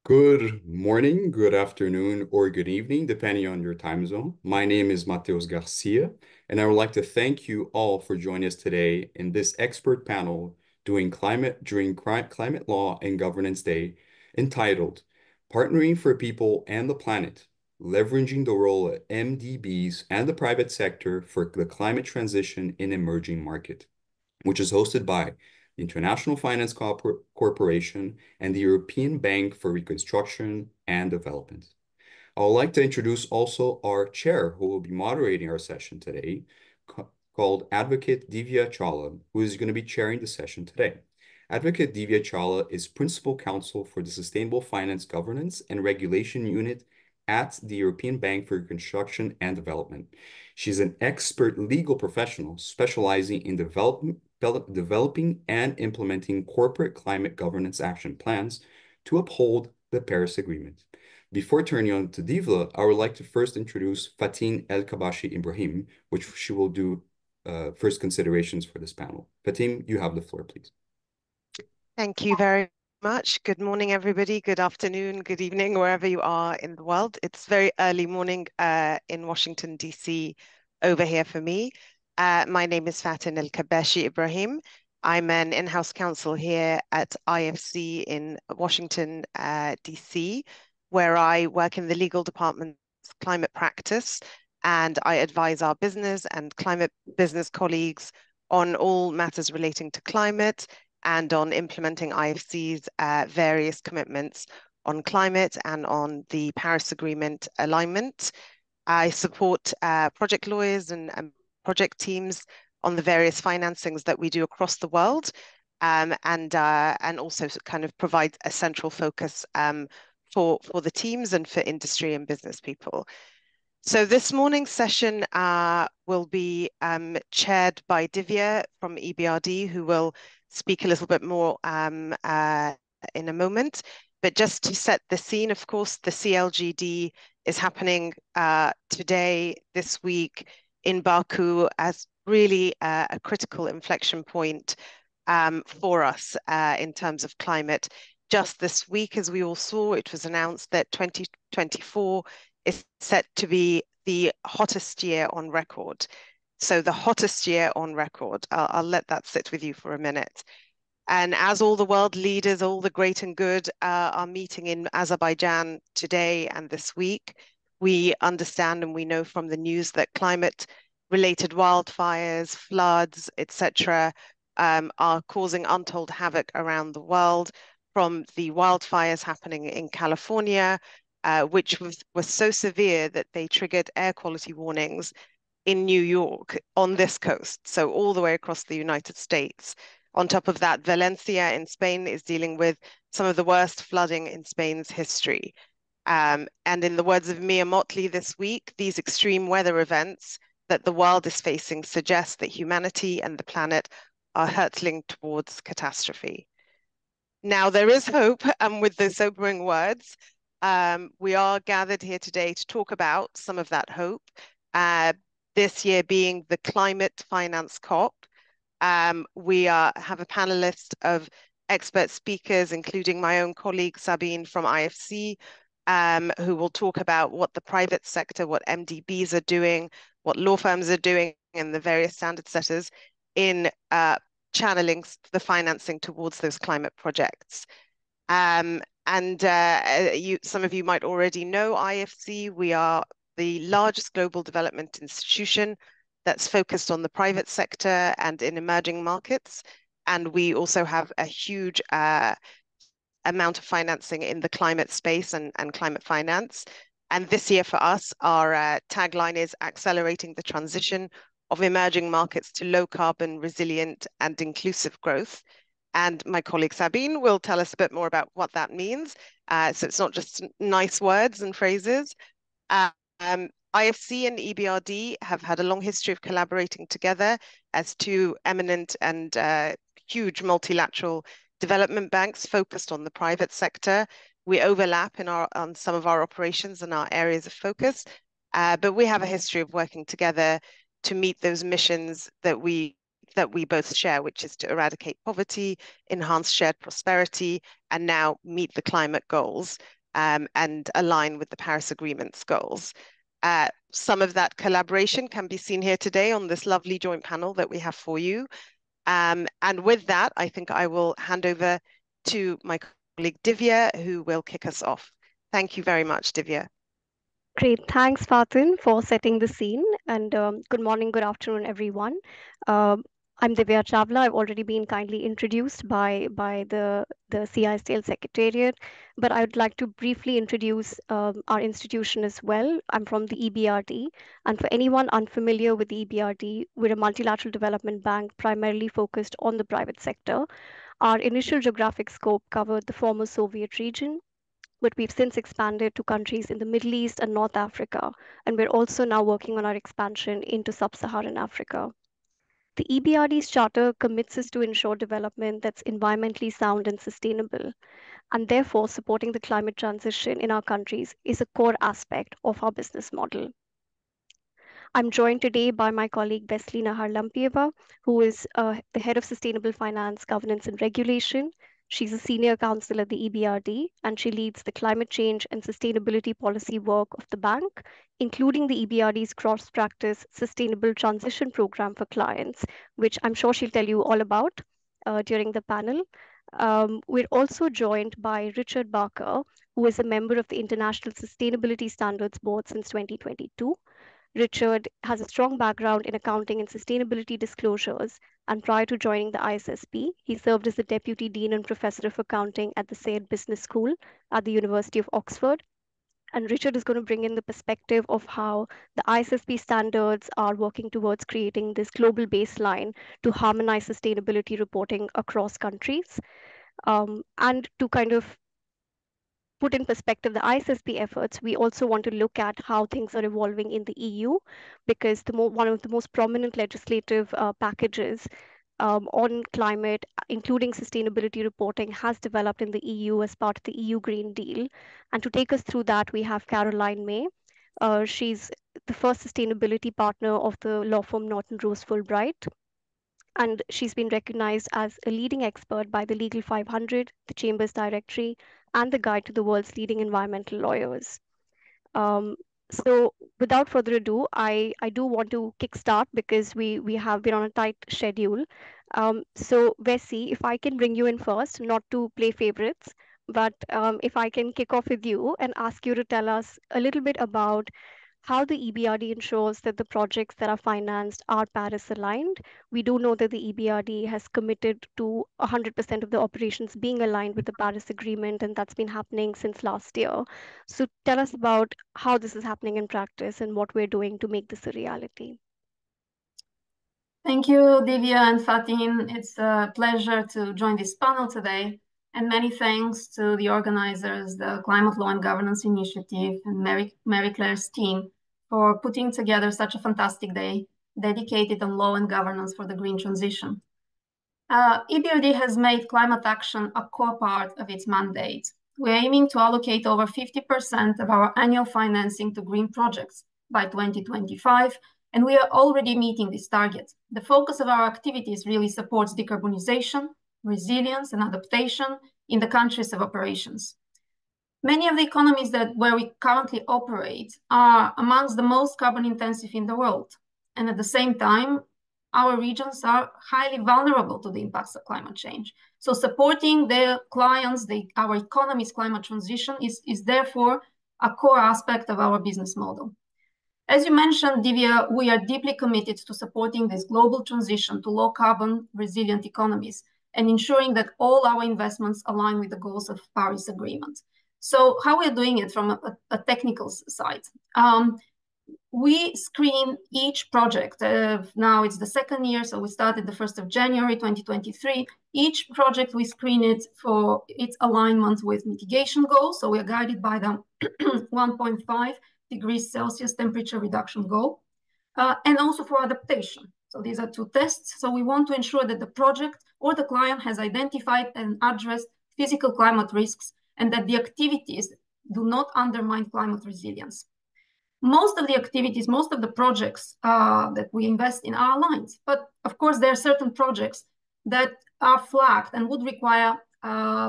Good morning, good afternoon, or good evening, depending on your time zone. My name is Mateus Garcia, and I would like to thank you all for joining us today in this expert panel during Climate Law and Governance Day, entitled Partnering for People and the Planet, Leveraging the Role of MDBs and the Private Sector for the Climate Transition in Emerging Market, which is hosted by the International Finance Corporation and the European Bank for Reconstruction and Development. I would like to introduce also our chair who will be moderating our session today, called Advocate Divya Chawla, who is going to be chairing the session today. Advocate Divya Chawla is Principal Counsel for the Sustainable Finance Governance and Regulation Unit at the European Bank for Reconstruction and Development. She's an expert legal professional specializing in developing and implementing corporate climate governance action plans to uphold the Paris Agreement. Before turning on to Divya, I would like to first introduce Fatin El Kabashi Ibrahim, which she will do first considerations for this panel. Fatin, you have the floor, please. Thank you very much. Good morning, everybody. Good afternoon, good evening, wherever you are in the world. It's very early morning in Washington, D.C. over here for me. My name is Fatin El Kabashi Ibrahim. I'm an in-house counsel here at IFC in Washington, D.C., where I work in the legal department's climate practice, and I advise our business and climate business colleagues on all matters relating to climate and on implementing IFC's various commitments on climate and on the Paris Agreement alignment. I support project lawyers and project teams on the various financings that we do across the world, and also kind of provide a central focus for the teams and for industry and business people. So this morning's session will be chaired by Divya from EBRD, who will speak a little bit more in a moment. But just to set the scene, of course, the CLGD is happening today, this week in Baku, as really a critical inflection point for us in terms of climate. Just this week, as we all saw, it was announced that 2024 is set to be the hottest year on record. So the hottest year on record. I'll let that sit with you for a minute. And as all the world leaders, all the great and good are meeting in Azerbaijan today and this week, we understand and we know from the news that climate-related wildfires, floods, etc., are causing untold havoc around the world, from the wildfires happening in California, which was so severe that they triggered air quality warnings in New York on this coast, so all the way across the United States. On top of that, Valencia in Spain is dealing with some of the worst flooding in Spain's history. And in the words of Mia Motley this week, these extreme weather events that the world is facing suggest that humanity and the planet are hurtling towards catastrophe. Now, there is hope, and with those sobering words, we are gathered here today to talk about some of that hope. This year being the Climate Finance COP. We have a panelist of expert speakers, including my own colleague Sabin from IFC, who will talk about what the private sector, what MDBs are doing, what law firms are doing, and the various standard setters in channeling the financing towards those climate projects. Some of you might already know IFC. We are the largest global development institution that's focused on the private sector and in emerging markets. And we also have a huge amount of financing in the climate space and climate finance. And this year for us, our tagline is accelerating the transition of emerging markets to low carbon, resilient and inclusive growth. And my colleague Sabin will tell us a bit more about what that means. So it's not just nice words and phrases. IFC and EBRD have had a long history of collaborating together as two eminent and huge multilateral development banks focused on the private sector. We overlap on some of our operations and our areas of focus, but we have a history of working together to meet those missions that we that we both share, which is to eradicate poverty, enhance shared prosperity, and now meet the climate goals and align with the Paris Agreement's goals. Some of that collaboration can be seen here today on this lovely joint panel that we have for you. And with that, I think I will hand over to my colleague Divya, who will kick us off. Thank you very much, Divya. Great. Thanks, Fatin, for setting the scene. And good morning, good afternoon, everyone. Um, I'm Divya Chawla. I've already been kindly introduced by the CISTL Secretariat, but I would like to briefly introduce our institution as well. I'm from the EBRD, and for anyone unfamiliar with the EBRD, we're a multilateral development bank primarily focused on the private sector. Our initial geographic scope covered the former Soviet region, but we've since expanded to countries in the Middle East and North Africa, and we're also now working on our expansion into sub-Saharan Africa. The EBRD's charter commits us to ensure development that's environmentally sound and sustainable, and therefore supporting the climate transition in our countries is a core aspect of our business model. I'm joined today by my colleague Vesselina Haralampieva, who is the head of sustainable finance, governance, and regulation. She's a senior counsel at the EBRD, and she leads the climate change and sustainability policy work of the bank, including the EBRD's cross-practice sustainable transition program for clients, which I'm sure she'll tell you all about during the panel. We're also joined by Richard Barker, who is a member of the International Sustainability Standards Board since 2022. Richard has a strong background in accounting and sustainability disclosures, and prior to joining the ISSB, he served as the Deputy Dean and Professor of Accounting at the Sayed Business School at the University of Oxford. And Richard is going to bring in the perspective of how the ISSB standards are working towards creating this global baseline to harmonize sustainability reporting across countries. And to kind of put in perspective the ISSB efforts, we also want to look at how things are evolving in the EU, because one of the most prominent legislative packages on climate, including sustainability reporting, has developed in the EU as part of the EU Green Deal. And to take us through that, we have Caroline May. She's the first sustainability partner of the law firm Norton Rose Fulbright, and she's been recognized as a leading expert by the Legal 500, the Chambers Directory, and the Guide to the World's Leading Environmental Lawyers. So without further ado, I do want to kickstart because we have been on a tight schedule. So Vessi, if I can bring you in first, not to play favorites, but if I can kick off with you and ask you to tell us a little bit about how the EBRD ensures that the projects that are financed are Paris aligned. We do know that the EBRD has committed to 100% of the operations being aligned with the Paris Agreement, and that's been happening since last year. So tell us about how this is happening in practice and what we're doing to make this a reality. Thank you, Divya and Fatin. It's a pleasure to join this panel today. And many thanks to the organizers, the Climate Law and Governance Initiative, and Mary Claire's team for putting together such a fantastic day dedicated on law and governance for the green transition. EBRD has made climate action a core part of its mandate. We're aiming to allocate over 50% of our annual financing to green projects by 2025, and we are already meeting this target. The focus of our activities really supports decarbonization, resilience, and adaptation in the countries of operations. Many of the economies where we currently operate are amongst the most carbon intensive in the world. And at the same time, our regions are highly vulnerable to the impacts of climate change. So supporting their clients, our economy's climate transition is therefore a core aspect of our business model. As you mentioned, Divya, we are deeply committed to supporting this global transition to low carbon resilient economies and ensuring that all our investments align with the goals of Paris Agreement. So how we're doing it from a technical side. We screen each project. Now it's the second year, so we started the 1st of January 2023. Each project, we screen it for its alignment with mitigation goals. So we are guided by the 1.5 degrees Celsius temperature reduction goal, and also for adaptation. So these are two tests. So we want to ensure that the project or the client has identified and addressed physical climate risks and that the activities do not undermine climate resilience. most of the activities, most of the projects that we invest in are aligned. But of course, there are certain projects that are flagged and would require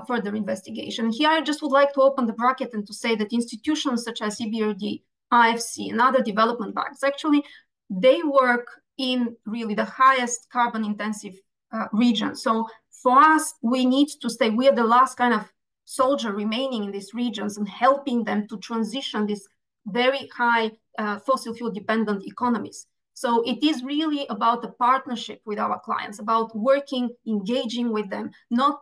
further investigation. Here, I just would like to open the bracket and to say that institutions such as EBRD, IFC, and other development banks, actually, they work in really the highest carbon intensive region. So for us, we need to stay, we are the last kind of soldier remaining in these regions and helping them to transition these very high fossil fuel dependent economies. So it is really about a partnership with our clients, about working, engaging with them, not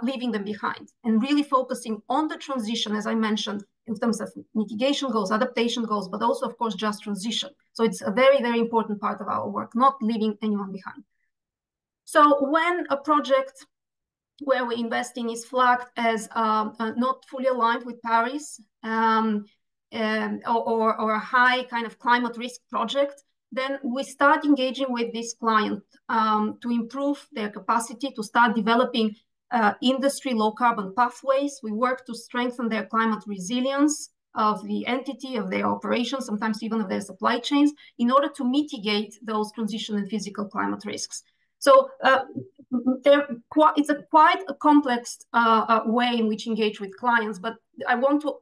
leaving them behind, and really focusing on the transition, as I mentioned, in terms of mitigation goals, adaptation goals, but also, of course, just transition. So it's a very, very important part of our work, not leaving anyone behind. So when a project where we're investing is flagged as not fully aligned with Paris or a high kind of climate risk project, then we start engaging with this client to improve their capacity to start developing industry low carbon pathways. We work to strengthen their climate resilience of the entity, of their operations, sometimes even of their supply chains, in order to mitigate those transition and physical climate risks. So it's quite a complex way in which engage with clients, but I want to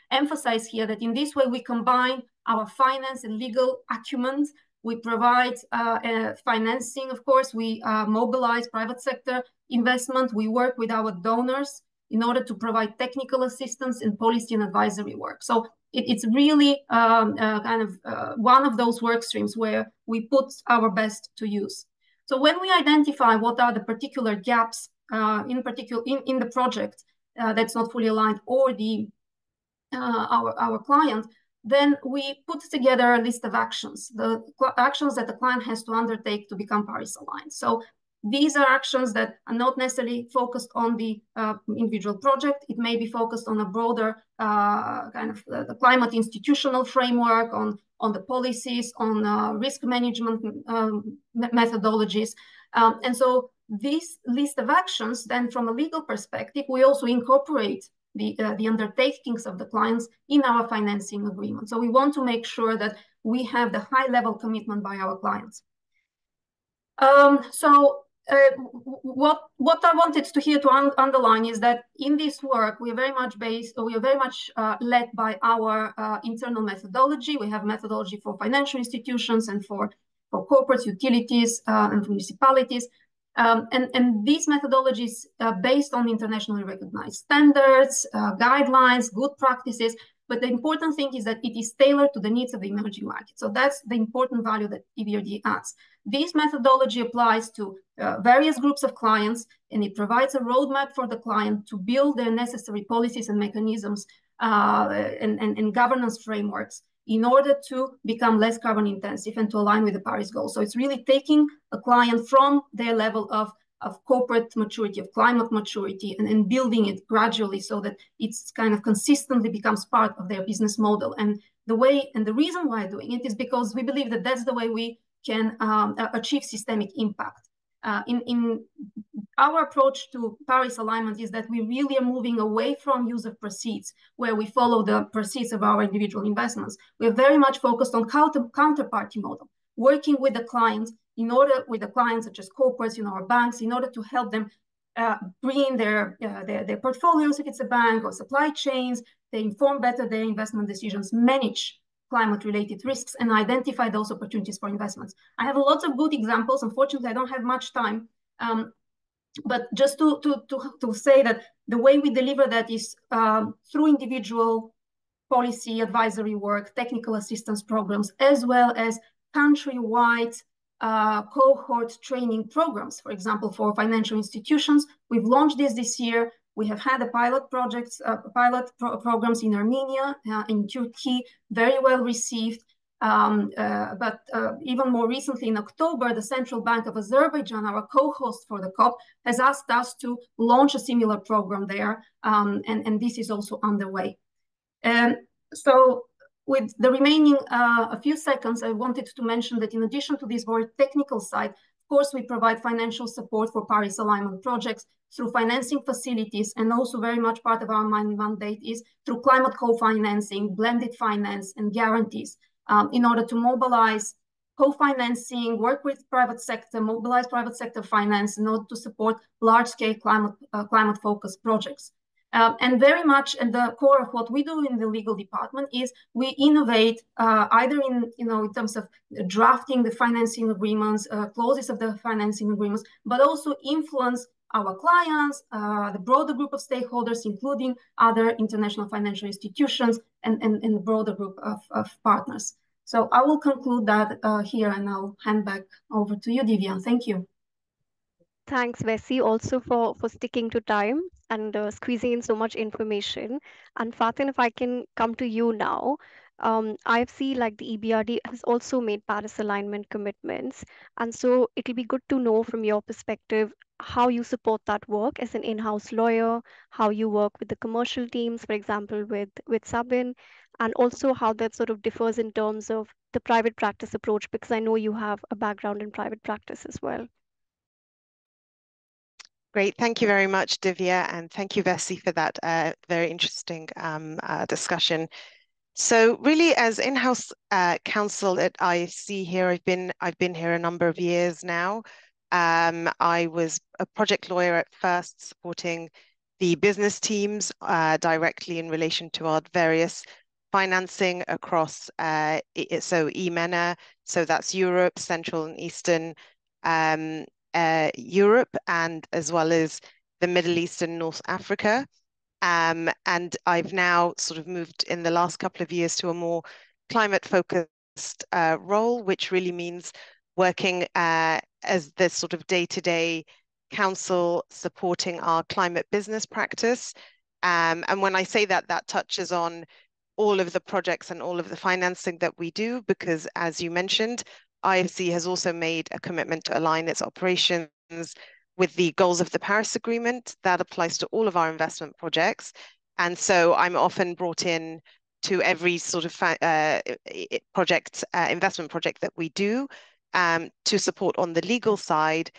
emphasize here that in this way we combine our finance and legal acumen. We provide financing, of course, we mobilize private sector investment, we work with our donors in order to provide technical assistance in policy and advisory work. So it's really kind of one of those work streams where we put our best to use. So when we identify what are the particular gaps in the project that's not fully aligned, or our client, then we put together a list of actions, the actions that the client has to undertake to become Paris aligned. So these are actions that are not necessarily focused on the individual project. It may be focused on a broader kind of the climate institutional framework, on the policies, on risk management methodologies. And so this list of actions, then from a legal perspective, we also incorporate the undertakings of the clients in our financing agreement. So we want to make sure that we have the high level commitment by our clients. What I wanted to here to underline is that in this work, we are very much led by our internal methodology. We have methodology for financial institutions and for corporate utilities and municipalities. And these methodologies are based on internationally recognized standards, guidelines, good practices. But the important thing is that it is tailored to the needs of the emerging market. So that's the important value that EBRD adds. This methodology applies to various groups of clients, and it provides a roadmap for the client to build their necessary policies and mechanisms and governance frameworks in order to become less carbon intensive and to align with the Paris goals. So it's really taking a client from their level of corporate maturity, of climate maturity, and building it gradually so that it's kind of consistently becomes part of their business model. And the reason why I'm doing it is because we believe that that's the way we can achieve systemic impact. In our approach to Paris alignment is that we really are moving away from use of proceeds, where we follow the proceeds of our individual investments. We're very much focused on counterparty model, working with the clients with the clients such as corporates, our banks, in order to help them bring in their portfolios, if it's a bank, or supply chains. They inform better their investment decisions, manage climate-related risks, and identify those opportunities for investments. I have lots of good examples. Unfortunately, I don't have much time. But just to say that the way we deliver that is through individual policy advisory work, technical assistance programs, as well as countrywide cohort training programs. For example, for financial institutions, we've launched this year. We have had a pilot projects, programs in Armenia, in Turkey, very well received. But even more recently, in October, the Central Bank of Azerbaijan, our co-host for the COP, has asked us to launch a similar program there, and this is also underway. So with the remaining a few seconds, I wanted to mention that in addition to this more technical side, course, we provide financial support for Paris alignment projects through financing facilities, and also very much part of our mandate is through climate co-financing, blended finance, and guarantees in order to mobilize co-financing, work with private sector, mobilize private sector finance in order to support large-scale climate-focused projects. And very much at the core of what we do in the legal department is we innovate either in terms of drafting the financing agreements, clauses of the financing agreements, but also influence our clients, the broader group of stakeholders, including other international financial institutions and the broader group of partners. So I will conclude that here, and I'll hand back over to you, Divya. Thank you. Thanks, Vessi, also for sticking to time and squeezing in so much information. And Fatin, if I can come to you now, IFC, like the EBRD, has also made Paris alignment commitments. And so it'll be good to know from your perspective how you support that work as an in-house lawyer, how you work with the commercial teams, for example, with Sabin, and also how that sort of differs in terms of the private practice approach, because I know you have a background in private practice as well. Great, thank you very much, Divya, and thank you, Vessi, for that very interesting discussion. So really, as in-house counsel at IFC here, I've been here a number of years now. I was a project lawyer at first, supporting the business teams directly in relation to our various financing across so EMENA, so that's Europe, Central and Eastern Europe, and as well as the Middle East and North Africa. And I've now sort of moved in the last couple of years to a more climate-focused role, which really means working as the sort of day-to-day counsel supporting our climate business practice. And when I say that, that touches on all of the projects and all of the financing that we do, because as you mentioned, IFC has also made a commitment to align its operations with the goals of the Paris Agreement. That applies to all of our investment projects. And so I'm often brought in to every sort of investment project that we do to support on the legal side,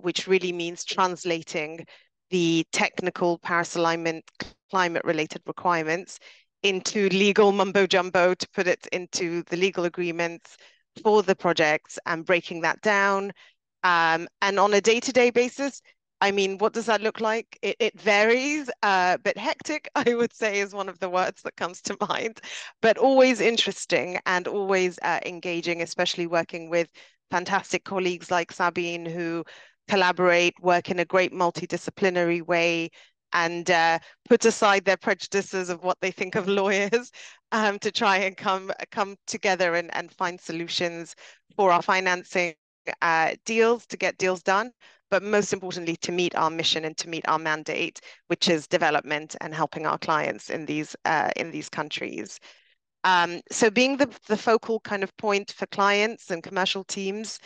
which really means translating the technical Paris alignment climate-related requirements into legal mumbo-jumbo, to put it into the legal agreements for the projects and breaking that down. And on a day-to-day basis, I mean, what does that look like? It varies, but hectic, I would say, is one of the words that comes to mind, but always interesting and always engaging, especially working with fantastic colleagues like Sabin, who collaborate, work in a great multidisciplinary way, and put aside their prejudices of what they think of lawyers to try and come together and find solutions for our financing deals, to get deals done, but most importantly, to meet our mission and to meet our mandate, which is development and helping our clients in these countries. So being the focal kind of point for clients and commercial teams,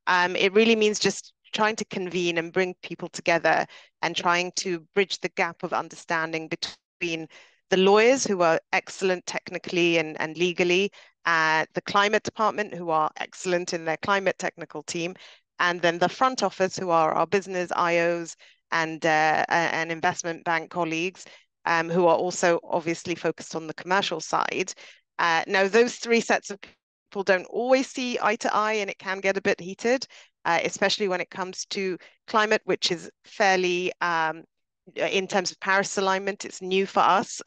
it really means just trying to convene and bring people together and trying to bridge the gap of understanding between the lawyers, who are excellent technically and legally, the climate department, who are excellent in their climate technical team, and then the front office, who are our business IOs and investment bank colleagues, who are also obviously focused on the commercial side. Now, those three sets of people don't always see eye to eye, and it can get a bit heated, especially when it comes to climate, which is fairly, in terms of Paris alignment, it's new for us,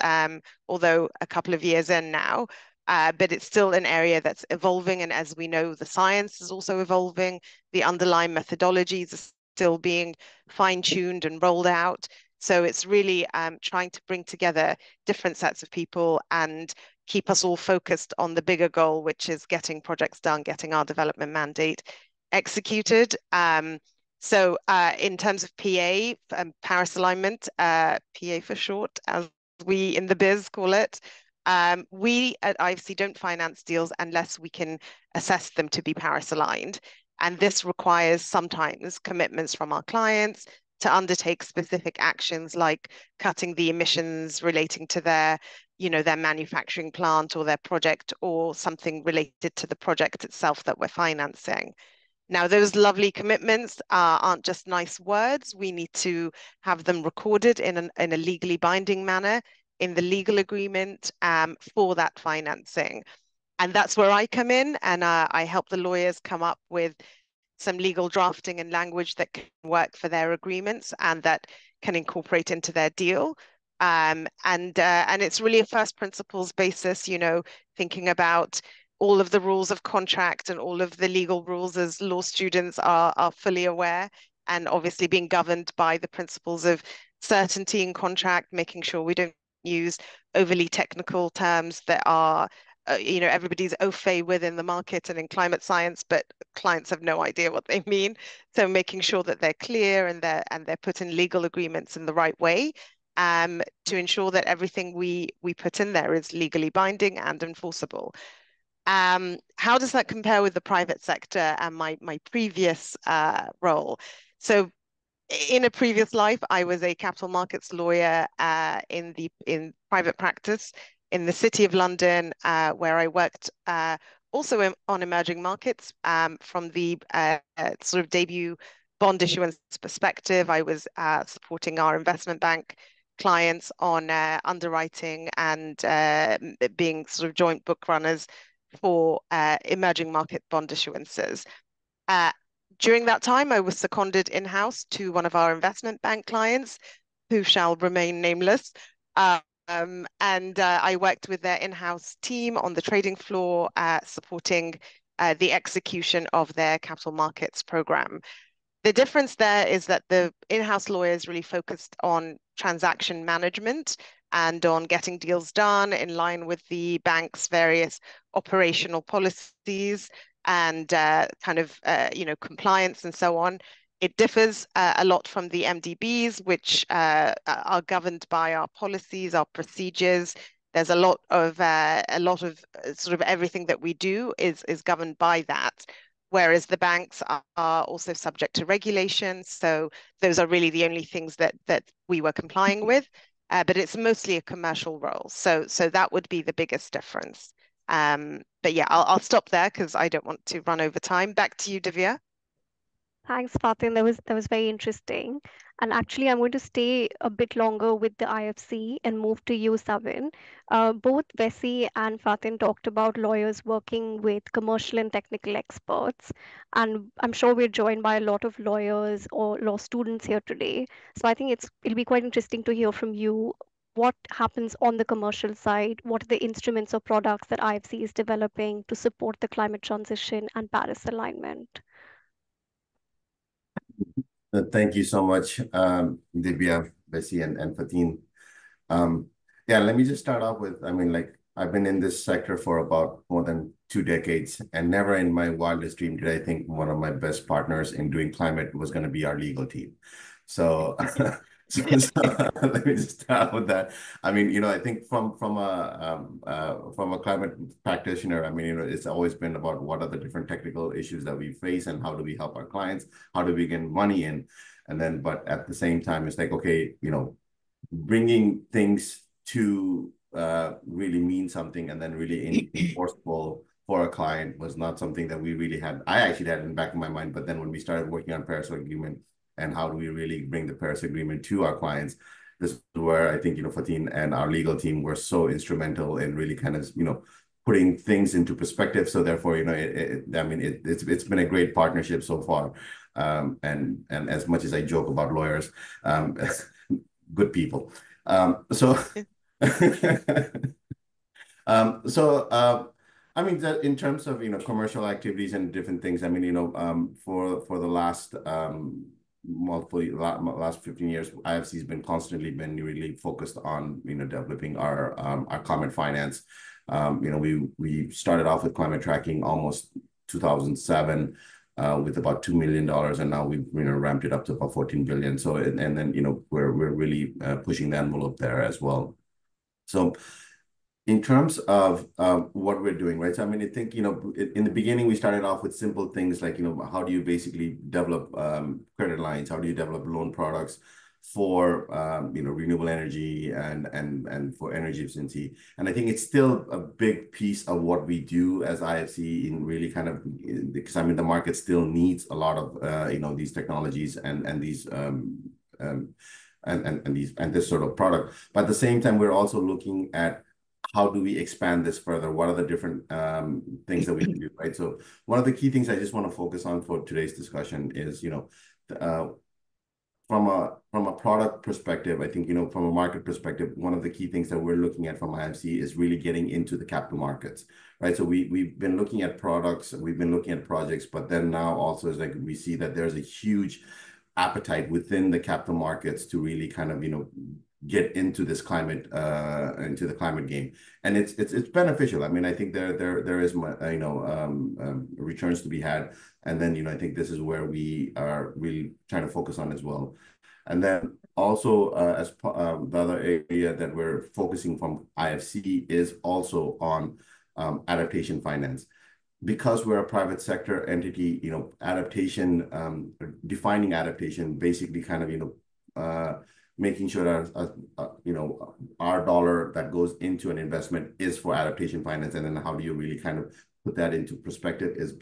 although a couple of years in now, but it's still an area that's evolving. And as we know, the science is also evolving. The underlying methodologies are still being fine-tuned and rolled out. So it's really trying to bring together different sets of people and keep us all focused on the bigger goal, which is getting projects done, getting our development mandate executed. So in terms of PA, Paris alignment, PA for short, as we in the biz call it, we at IFC don't finance deals unless we can assess them to be Paris aligned. And this requires sometimes commitments from our clients to undertake specific actions, like cutting the emissions relating to their manufacturing plant or their project, or something related to the project itself that we're financing. Now, those lovely commitments aren't just nice words. We need to have them recorded in a legally binding manner in the legal agreement for that financing. And that's where I come in, and I help the lawyers come up with some legal drafting and language that can work for their agreements and that can incorporate into their deal. And it's really a first principles basis, thinking about all of the rules of contract and all of the legal rules, as law students are fully aware, and obviously being governed by the principles of certainty in contract, making sure we don't use overly technical terms that are everybody's au fait within the market and in climate science, but clients have no idea what they mean. So making sure that they're clear and they're put in legal agreements in the right way, to ensure that everything we put in there is legally binding and enforceable. How does that compare with the private sector and my previous role? So in a previous life, I was a capital markets lawyer in private practice in the City of London, where I worked also on emerging markets from the sort of debut bond issuance perspective. I was supporting our investment bank clients on underwriting and being sort of joint book runners for emerging market bond issuances. During that time, I was seconded in-house to one of our investment bank clients, who shall remain nameless. I worked with their in-house team on the trading floor, supporting the execution of their capital markets program. The difference there is that the in-house lawyers really focused on transaction management and on getting deals done in line with the bank's various operational policies and compliance and so on. It differs a lot from the MDBs, which are governed by our policies, our procedures. There's a lot of sort of everything that we do is governed by that. Whereas the banks are also subject to regulation. So those are really the only things that we were complying with. But it's mostly a commercial role. So that would be the biggest difference. But yeah, I'll stop there because I don't want to run over time. Back to you, Divya. Thanks, Fatin. That was very interesting. And actually, I'm going to stay a bit longer with the IFC and move to you, Sabin. Both Vessi and Fatin talked about lawyers working with commercial and technical experts. And I'm sure we're joined by a lot of lawyers or law students here today. So I think it'll be quite interesting to hear from you what happens on the commercial side, what are the instruments or products that IFC is developing to support the climate transition and Paris alignment. Thank you so much, Divya, Bessie, and Fatin. Yeah, let me just start off with, I've been in this sector for about more than 2 decades, and never in my wildest dream did I think one of my best partners in doing climate was going to be our legal team. So, so let me just start with that. I think from a climate practitioner, it's always been about what are the different technical issues that we face and how do we help our clients, how do we get money in, and then, but at the same time, it's like, okay, bringing things to really mean something and then really enforceable for a client was not something that we really had. I actually had in the back of my mind, but then when we started working on Paris Agreement and how do we really bring the Paris Agreement to our clients, this is where I think, Fatin and our legal team were so instrumental in really kind of, putting things into perspective. So therefore, it's been a great partnership so far. And as much as I joke about lawyers, good people. In terms of commercial activities and different things, for the last last 15 years, IFC has been constantly really focused on developing our climate finance. We started off with climate tracking almost 2007. With about $2 million, and now we've ramped it up to about 14 billion. So and then we're really pushing the envelope there as well. So in terms of what we're doing, right? So I think in the beginning we started off with simple things like how do you basically develop credit lines? How do you develop loan products? for renewable energy and for energy efficiency. And I think it's still a big piece of what we do as IFC in really kind of, because I mean the market still needs a lot of these technologies and these and this sort of product. But at the same time, we're also looking at how do we expand this further? What are the different things that we can do, right? So one of the key things I just want to focus on for today's discussion is, from a product perspective, I think, from a market perspective, one of the key things that we're looking at from IFC is really getting into the capital markets, right? So we've been looking at products, we've been looking at projects, but then now also is like we see that there's a huge appetite within the capital markets to really kind of, get into this climate, into the climate game, and it's beneficial. I mean, I think there is returns to be had, and then I think this is where we are really trying to focus on as well. And then also as the other area that we're focusing from IFC is also on adaptation finance. Because we're a private sector entity, adaptation, defining adaptation, basically kind of making sure that our dollar that goes into an investment is for adaptation finance, and then how do you really kind of put that into perspective is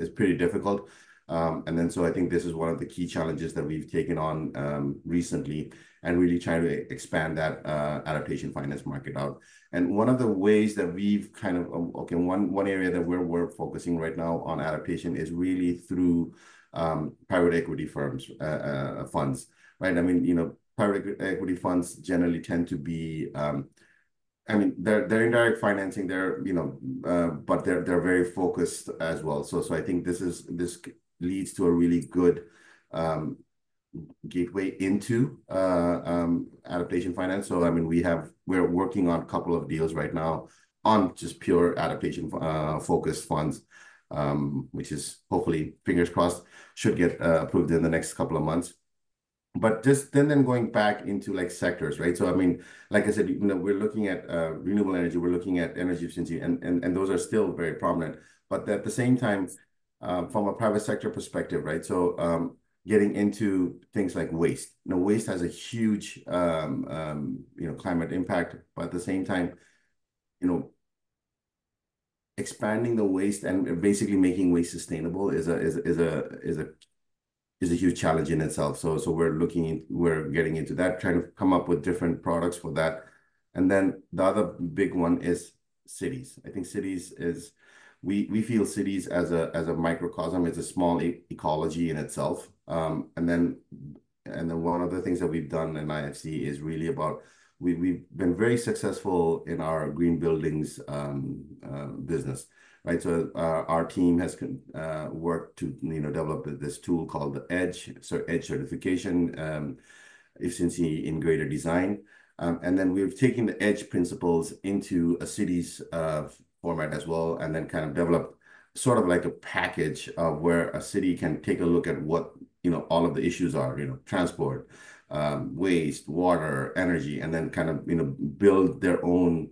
pretty difficult. And then so I think this is one of the key challenges that we've taken on recently, and really trying to expand that adaptation finance market out. And one of the ways that we've kind of one area that we're focusing right now on adaptation is really through private equity firms, funds, right? I mean, private equity funds generally tend to be, I mean, they're indirect financing, but they're very focused as well. So I think this leads to a really good gateway into adaptation finance. So I mean, we're working on a couple of deals right now on just pure adaptation focused funds, which is hopefully, fingers crossed, should get approved in the next couple of months. But just then going back into like sectors, right? So I mean, like I said, we're looking at renewable energy, we're looking at energy efficiency, and those are still very prominent. But at the same time, from a private sector perspective, right? So getting into things like waste. Waste has a huge climate impact, but at the same time, expanding the waste and basically making waste sustainable is a huge challenge in itself. So we're getting into that, trying to come up with different products for that. And then the other big one is cities. I think cities is, we feel cities as a microcosm, it's a small ecology in itself. And then one of the things that we've done in IFC is really about, we've been very successful in our green buildings business. Right, so our team has worked to develop this tool called the EDGE certification, efficiency in greater design, and then we've taken the EDGE principles into a city's format as well, and then kind of developed sort of like a package of where a city can take a look at what all of the issues are, transport, waste, water, energy, and then kind of build their own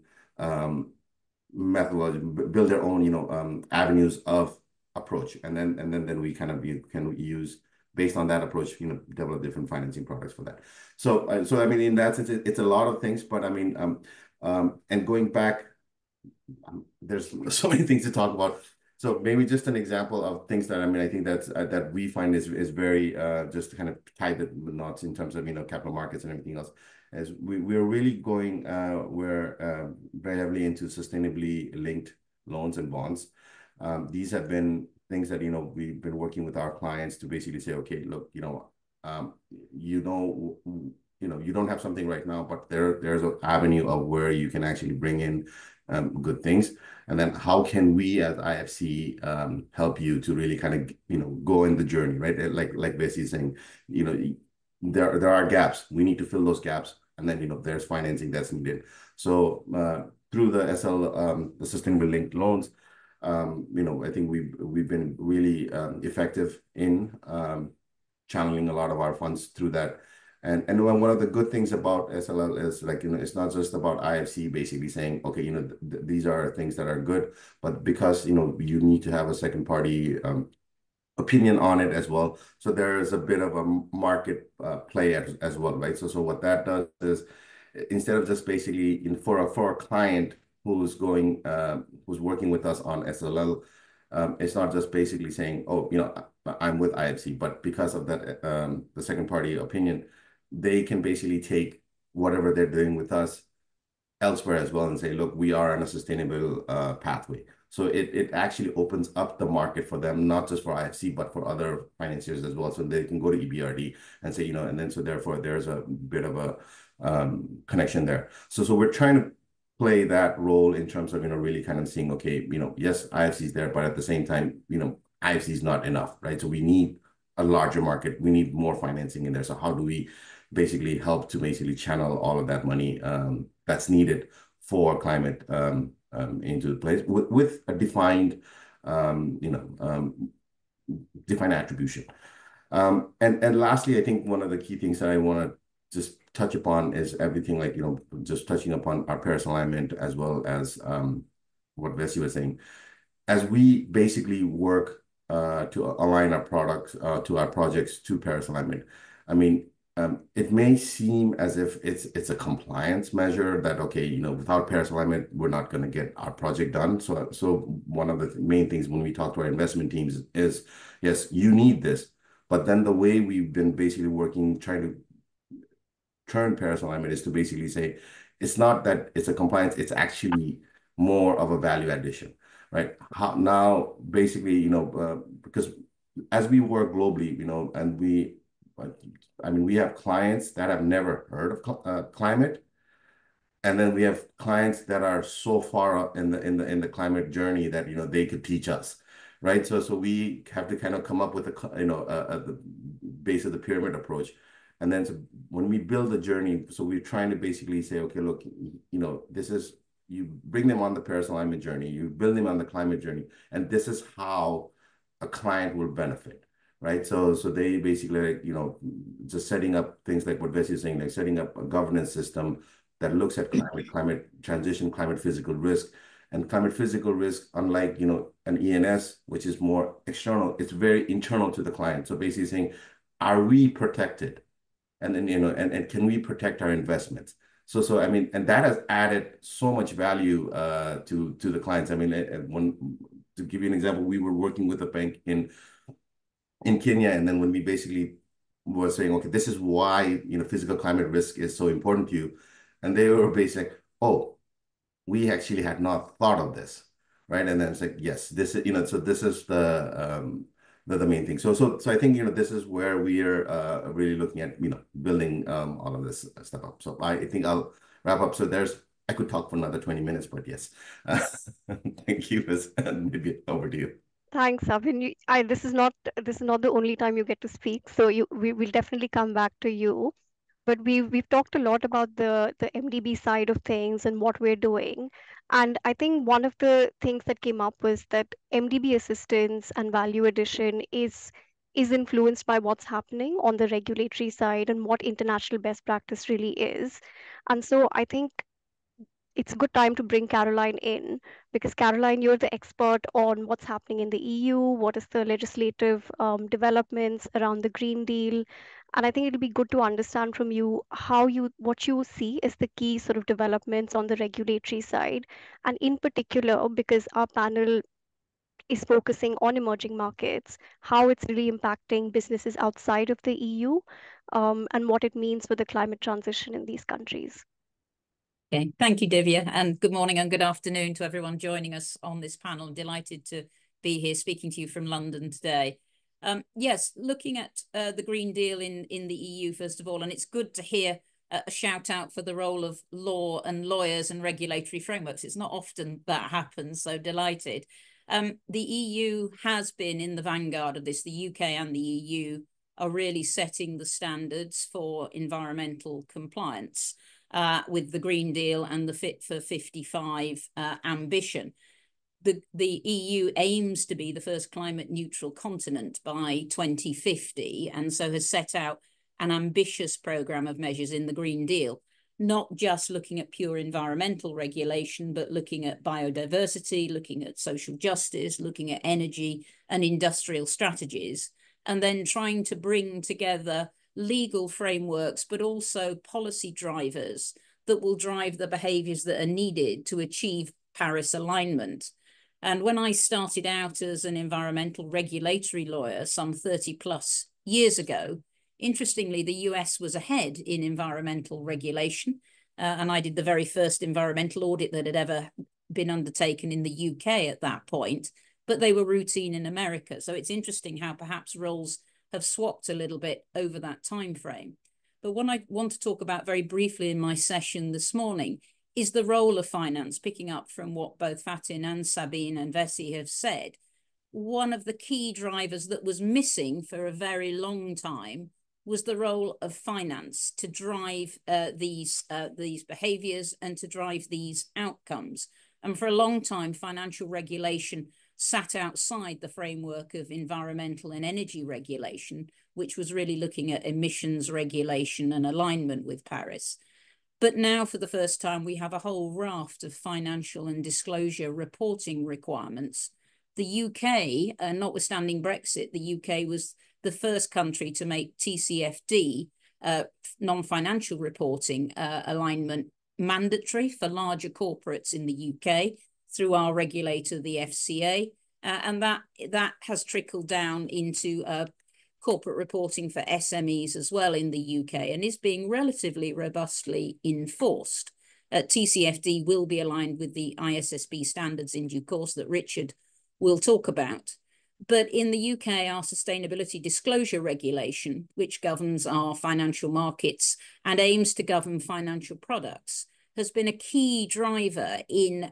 methodology, build their own avenues of approach, and then we kind of can use, based on that approach, develop different financing products for that. So I mean, in that sense, it's a lot of things, but I mean, and going back, there's so many things to talk about. So maybe just an example of things that, I mean, I think that's that we find is very just to kind of tie the knots in terms of capital markets and everything else. As we're really going, we're very heavily into sustainably linked loans and bonds. These have been things that we've been working with our clients to basically say, okay, look, you don't have something right now, but there's an avenue of where you can actually bring in good things, and then how can we as IFC help you to really kind of go in the journey, right? Like Bessie is saying, there are gaps. We need to fill those gaps, and then there's financing that's needed. So through the the sustainable linked loans, I think we've been really effective in channeling a lot of our funds through that. And one of the good things about SLL is like, it's not just about IFC basically saying, okay, these are things that are good, but because, you need to have a second party opinion on it as well. So there is a bit of a market play as well, right? So what that does is, instead of just basically for a client who's working with us on SLL, it's not just basically saying, oh, I'm with IFC, but because of that, the second party opinion, they can basically take whatever they're doing with us elsewhere as well and say, look, we are on a sustainable pathway. So it actually opens up the market for them, not just for IFC, but for other financiers as well. So they can go to EBRD and say, and then so therefore there's a bit of a connection there. So we're trying to play that role in terms of, really kind of seeing, okay, yes, IFC is there, but at the same time, IFC is not enough, right? So we need a larger market. We need more financing in there. So how do we basically help to basically channel all of that money that's needed for climate into place with a defined, defined attribution. And lastly, I think one of the key things that I want to just touch upon is everything like, just touching upon our Paris alignment as well as what Vessi was saying. As we basically work to align our products to our projects to Paris alignment, I mean, it may seem as if it's a compliance measure that, okay, without Paris alignment, we're not going to get our project done. So one of the main things when we talk to our investment teams is, yes, you need this. But then the way we've been basically working, trying to turn Paris alignment is to basically say, it's not that it's a compliance, it's actually more of a value addition, right? Now, basically, because as we work globally, and we have clients that have never heard of climate, and then we have clients that are so far in the climate journey that they could teach us, right? So we have to kind of come up with the base of the pyramid approach, and then when we build a journey, so we're trying to basically say, okay, look, this is, you bring them on the Paris alignment journey, you build them on the climate journey, and this is how a client will benefit. Right, so they basically, just setting up things like what Vessi is saying, like setting up a governance system that looks at climate transition, climate physical risk, and climate physical risk. Unlike an ENS, which is more external, it's very internal to the client. So basically saying, are we protected, and then and can we protect our investments? So I mean, and that has added so much value to the clients. I mean, to give you an example, we were working with a bank in Kenya, and then when we basically were saying, okay, this is why physical climate risk is so important to you, and they were basically like, oh, we actually had not thought of this, right? And then it's like, yes, this is so this is the main thing. So I think this is where we are really looking at building all of this stuff up. So I think I'll wrap up. So I could talk for another 20 minutes, but yes, thank you, and maybe over to you. Thanks, Sabin. This is not the only time you get to speak, so we will definitely come back to you. But we've talked a lot about the MDB side of things and what we're doing, and I think one of the things that came up was that MDB assistance and value addition is influenced by what's happening on the regulatory side and what international best practice really is. And so I think it's a good time to bring Caroline in, because Caroline, you're the expert on what's happening in the EU, what is the legislative developments around the Green Deal. And I think it'll be good to understand from you what you see as the key sort of developments on the regulatory side. And in particular, because our panel is focusing on emerging markets, how it's really impacting businesses outside of the EU, and what it means for the climate transition in these countries. Okay, thank you, Divya, and good morning and good afternoon to everyone joining us on this panel. I'm delighted to be here speaking to you from London today. Yes, looking at the Green Deal in the EU, first of all, and it's good to hear a shout out for the role of law and lawyers and regulatory frameworks. It's not often that happens, so delighted. The EU has been in the vanguard of this. The UK and the EU are really setting the standards for environmental compliance with the Green Deal and the Fit for 55 ambition. The EU aims to be the first climate neutral continent by 2050, and so has set out an ambitious programme of measures in the Green Deal. not just looking at pure environmental regulation, but looking at biodiversity, looking at social justice, looking at energy and industrial strategies, and then trying to bring together legal frameworks, but also policy drivers that will drive the behaviours that are needed to achieve Paris alignment. And when I started out as an environmental regulatory lawyer some 30 plus years ago, interestingly, the US was ahead in environmental regulation. And I did the very first environmental audit that had ever been undertaken in the UK at that point, but they were routine in America. So it's interesting how perhaps roles have swapped a little bit over that time frame. But what I want to talk about very briefly in my session this morning is the role of finance, picking up from what both Fatin and Sabin and Vessi have said. One of the key drivers that was missing for a very long time was the role of finance to drive these behaviours and to drive these outcomes. And for a long time, financial regulation sat outside the framework of environmental and energy regulation, which was really looking at emissions regulation and alignment with Paris. But now, for the first time, we have a whole raft of financial and disclosure reporting requirements. The UK, notwithstanding Brexit, the UK was the first country to make TCFD, non-financial reporting alignment, mandatory for larger corporates in the UK through our regulator, the FCA. And that has trickled down into corporate reporting for SMEs as well in the UK, and is being relatively robustly enforced. TCFD will be aligned with the ISSB standards in due course that Richard will talk about. But in the UK, our sustainability disclosure regulation, which governs our financial markets and aims to govern financial products, has been a key driver in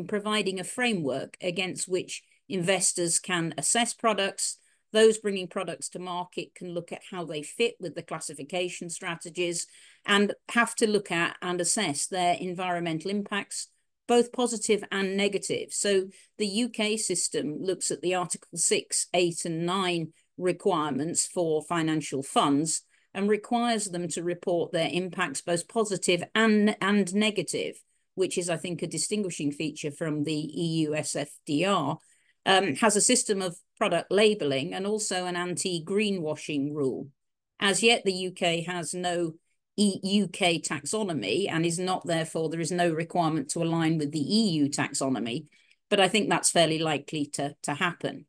providing a framework against which investors can assess products. Those bringing products to market can look at how they fit with the classification strategies and have to look at and assess their environmental impacts, both positive and negative. So the UK system looks at the Article 6, 8 and 9 requirements for financial funds and requires them to report their impacts, both positive and negative, which is, I think, a distinguishing feature from the EU SFDR. Has a system of product labelling and also an anti-greenwashing rule. As yet, the UK has no UK taxonomy and is not, therefore, there is no requirement to align with the EU taxonomy, but I think that's fairly likely to happen.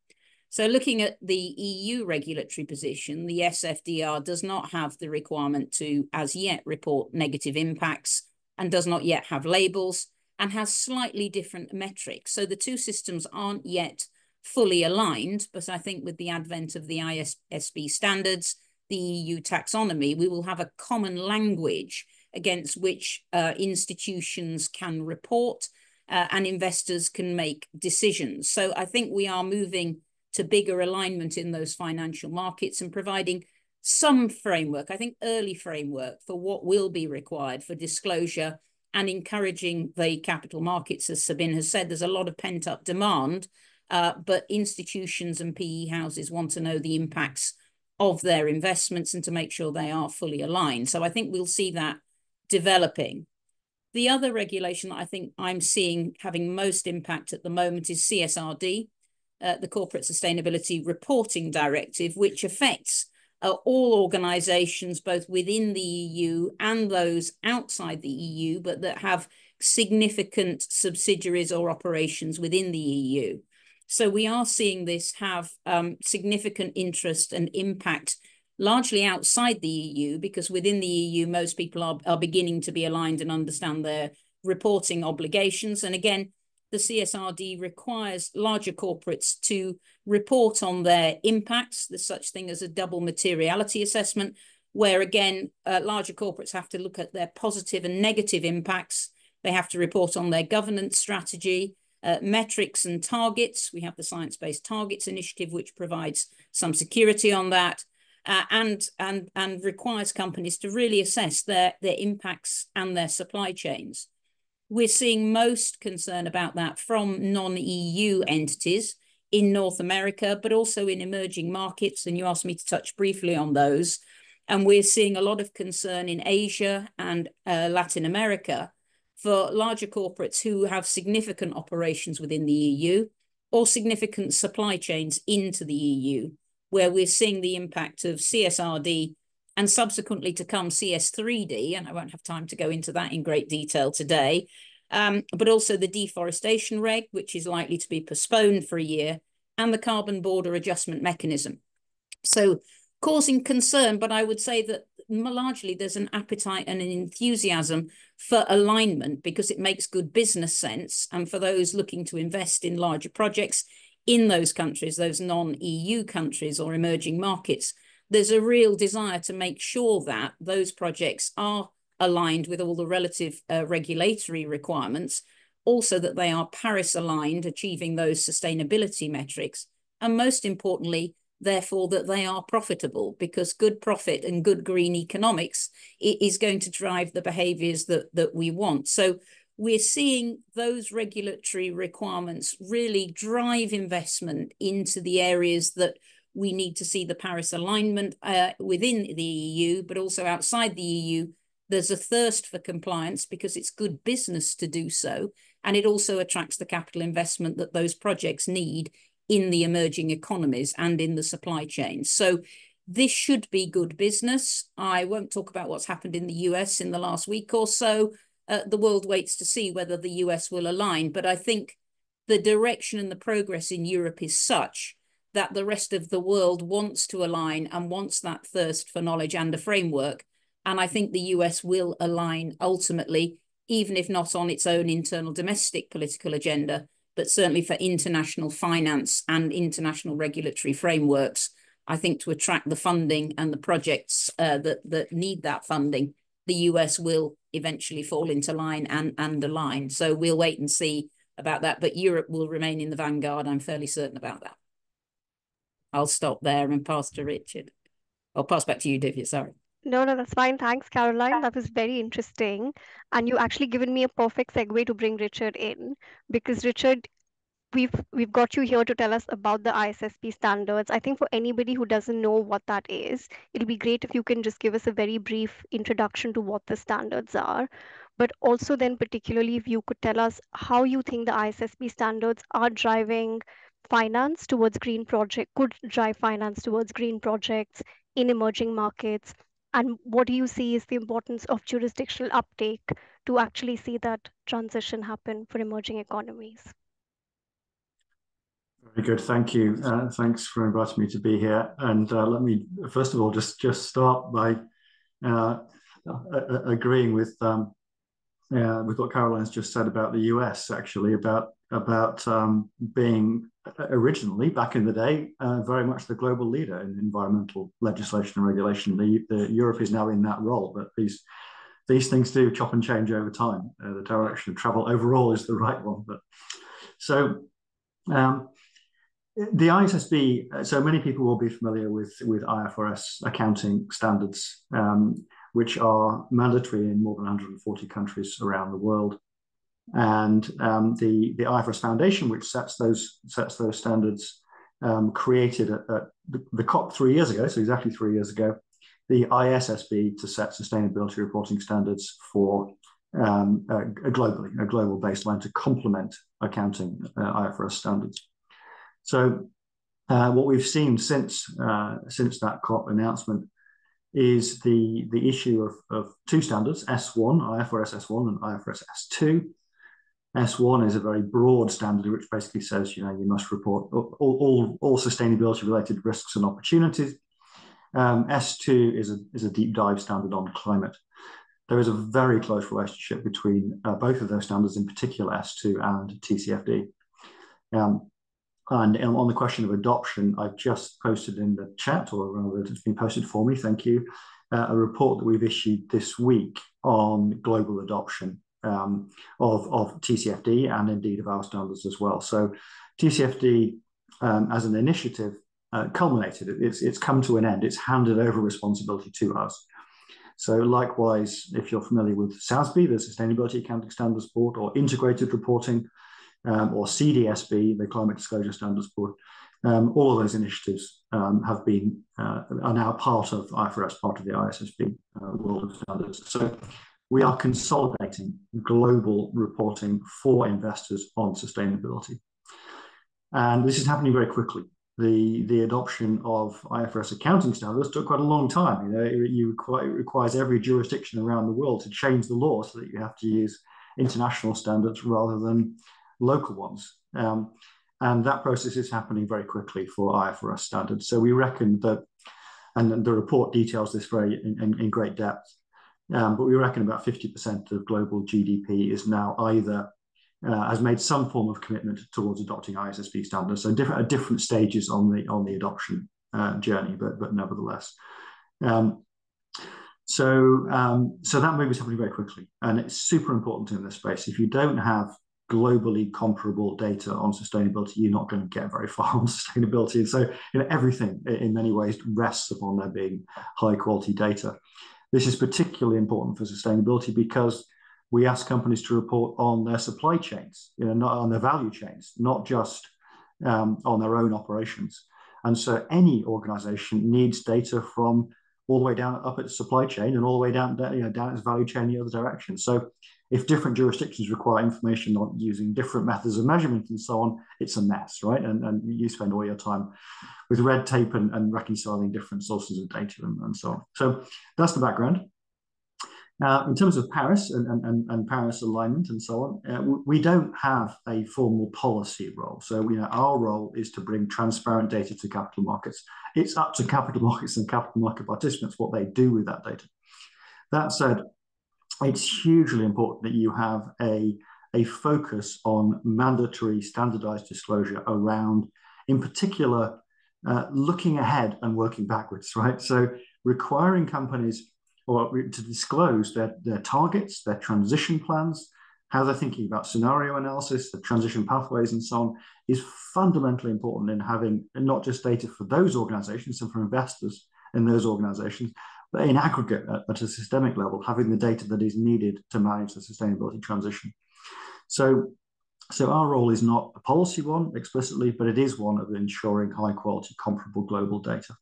So looking at the EU regulatory position, the SFDR does not have the requirement to, as yet, report negative impacts and does not yet have labels, and has slightly different metrics. So the two systems aren't yet fully aligned, but I think with the advent of the ISSB standards, the EU taxonomy, we will have a common language against which institutions can report and investors can make decisions. So I think we are moving to bigger alignment in those financial markets and providing some framework, I think early framework, for what will be required for disclosure and encouraging the capital markets. As Sabin has said, there's a lot of pent-up demand, but institutions and PE houses want to know the impacts of their investments and to make sure they are fully aligned. So I think we'll see that developing. The other regulation that I think I'm seeing having most impact at the moment is CSRD, the Corporate Sustainability Reporting Directive, which affects all organisations, both within the EU and those outside the EU, but that have significant subsidiaries or operations within the EU. So we are seeing this have significant interest and impact largely outside the EU, because within the EU, most people are beginning to be aligned and understand their reporting obligations. And again, the CSRD requires larger corporates to report on their impacts. There's such thing as a double materiality assessment, where again, larger corporates have to look at their positive and negative impacts. They have to report on their governance strategy, metrics and targets. We have the Science-Based Targets Initiative, which provides some security on that, and requires companies to really assess their impacts and their supply chains. We're seeing most concern about that from non-EU entities in North America, but also in emerging markets. And you asked me to touch briefly on those. And we're seeing a lot of concern in Asia and Latin America for larger corporates who have significant operations within the EU or significant supply chains into the EU, where we're seeing the impact of CSRD and subsequently to come CS3D, and I won't have time to go into that in great detail today, but also the deforestation reg, which is likely to be postponed for a year, and the carbon border adjustment mechanism. So causing concern, but I would say that largely there's an appetite and an enthusiasm for alignment because it makes good business sense. And for those looking to invest in larger projects in those countries, those non-EU countries or emerging markets, there's a real desire to make sure that those projects are aligned with all the relative regulatory requirements, also that they are Paris aligned, achieving those sustainability metrics, and most importantly, therefore, that they are profitable, because good profit and good green economics is going to drive the behaviours that we want. So we're seeing those regulatory requirements really drive investment into the areas that we need to see the Paris alignment within the EU, but also outside the EU. There's a thirst for compliance because it's good business to do so. And it also attracts the capital investment that those projects need in the emerging economies and in the supply chain. So this should be good business. I won't talk about what's happened in the US in the last week or so. The world waits to see whether the US will align. But I think the direction and the progress in Europe is such that the rest of the world wants to align and wants that thirst for knowledge and a framework. And I think the US will align ultimately, even if not on its own internal domestic political agenda, but certainly for international finance and international regulatory frameworks. I think to attract the funding and the projects that need that funding, the US will eventually fall into line and align. So we'll wait and see about that, but Europe will remain in the vanguard. I'm fairly certain about that. I'll stop there and pass to Richard. I'll pass back to you, Divya, sorry. No, that's fine. Thanks, Caroline. That was very interesting. And you actually given me a perfect segue to bring Richard in, because Richard, we've got you here to tell us about the ISSB standards. I think for anybody who doesn't know what that is, it'll be great if you can just give us a very brief introduction to what the standards are. But also then particularly if you could tell us how you think the ISSB standards are driving finance towards green project, could drive finance towards green projects in emerging markets. And what do you see is the importance of jurisdictional uptake to actually see that transition happen for emerging economies? Very good, thank you. Thanks for inviting me to be here. And let me first of all just start by agreeing with what Caroline's just said about the US. Actually, about being originally back in the day very much the global leader in environmental legislation and regulation. The Europe is now in that role, but these things do chop and change over time. The direction of travel overall is the right one, but so. The ISSB, so many people will be familiar with IFRS accounting standards, which are mandatory in more than 140 countries around the world. And the IFRS Foundation, which sets those standards, created at the COP 3 years ago, so exactly 3 years ago, the ISSB to set sustainability reporting standards for a global baseline to complement accounting IFRS standards. So what we've seen since that COP announcement is the issue of two standards, S1, IFRS S1 and IFRS S2. S1 is a very broad standard which basically says, you must report all sustainability related risks and opportunities. S2 is a deep dive standard on climate. There is a very close relationship between both of those standards, in particular S2 and TCFD. And on the question of adoption, I've just posted in the chat, or rather it's been posted for me, thank you, a report that we've issued this week on global adoption of TCFD and indeed of our standards as well. So TCFD as an initiative culminated, it's come to an end, it's handed over responsibility to us. So likewise, if you're familiar with SASB, the Sustainability Accounting Standards Board, or integrated reporting, or CDSB, the Climate Disclosure Standards Board, All of those initiatives have been are now part of IFRS, part of the ISSB World of Standards. So we are consolidating global reporting for investors on sustainability. And this is happening very quickly. The adoption of IFRS accounting standards took quite a long time. It requires every jurisdiction around the world to change the law so that you have to use international standards rather than local ones. And that process is happening very quickly for IFRS standards. So we reckon that, and the report details this very in great depth, but we reckon about 50% of global GDP is now either has made some form of commitment towards adopting ISSB standards. So at different stages on the adoption journey, but nevertheless. So that move is happening very quickly, and it's super important in this space. If you don't have globally comparable data on sustainability, you're not going to get very far on sustainability. And so everything in many ways rests upon there being high quality data. This is particularly important for sustainability because we ask companies to report on their supply chains, not on their value chains, not just on their own operations. And so any organization needs data from all the way down up its supply chain and all the way down its value chain in the other direction. So if different jurisdictions require information on using different methods of measurement and so on, it's a mess, right? And you spend all your time with red tape and reconciling different sources of data and so on. So that's the background. In terms of Paris and Paris alignment and so on, we don't have a formal policy role. So our role is to bring transparent data to capital markets. It's up to capital markets and capital market participants what they do with that data. That said, it's hugely important that you have a focus on mandatory standardized disclosure around, in particular, looking ahead and working backwards, right? So requiring companies to disclose their targets, their transition plans, how they're thinking about scenario analysis, the transition pathways, and so on, is fundamentally important in having not just data for those organizations and for investors in those organizations, but in aggregate at a systemic level, having the data that is needed to manage the sustainability transition. So our role is not a policy one explicitly, but it is one of ensuring high quality, comparable global data.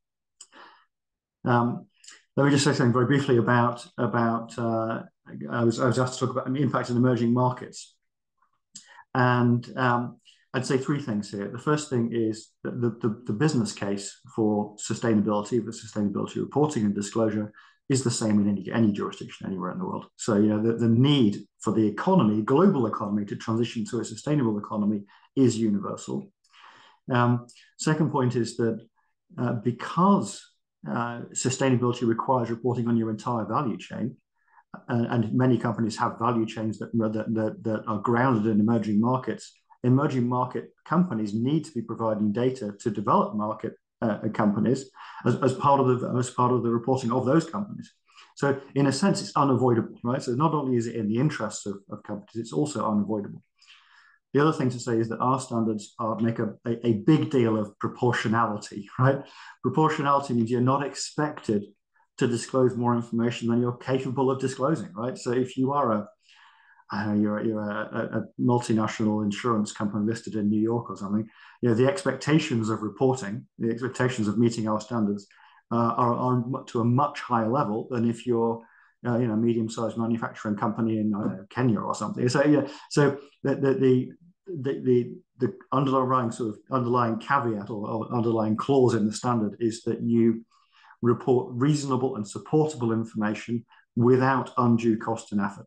Let me just say something very briefly about I was asked to talk about impact in emerging markets. And I'd say three things here. The first thing is that the business case for sustainability, the sustainability reporting and disclosure, is the same in any jurisdiction anywhere in the world. So the need for the economy, global economy, to transition to a sustainable economy is universal. Second point is that because sustainability requires reporting on your entire value chain, and many companies have value chains that are grounded in emerging markets. Emerging market companies need to be providing data to developed market companies as part of the reporting of those companies. So in a sense, it's unavoidable, right? So not only is it in the interests of companies, it's also unavoidable. The other thing to say is that our standards make a big deal of proportionality, right? Proportionality means you're not expected to disclose more information than you're capable of disclosing, right? So if you are you're a multinational insurance company listed in New York or something, the expectations of reporting, the expectations of meeting our standards are to a much higher level than if you're medium-sized manufacturing company in Kenya or something. So the underlying caveat or underlying clause in the standard is that you report reasonable and supportable information without undue cost and effort.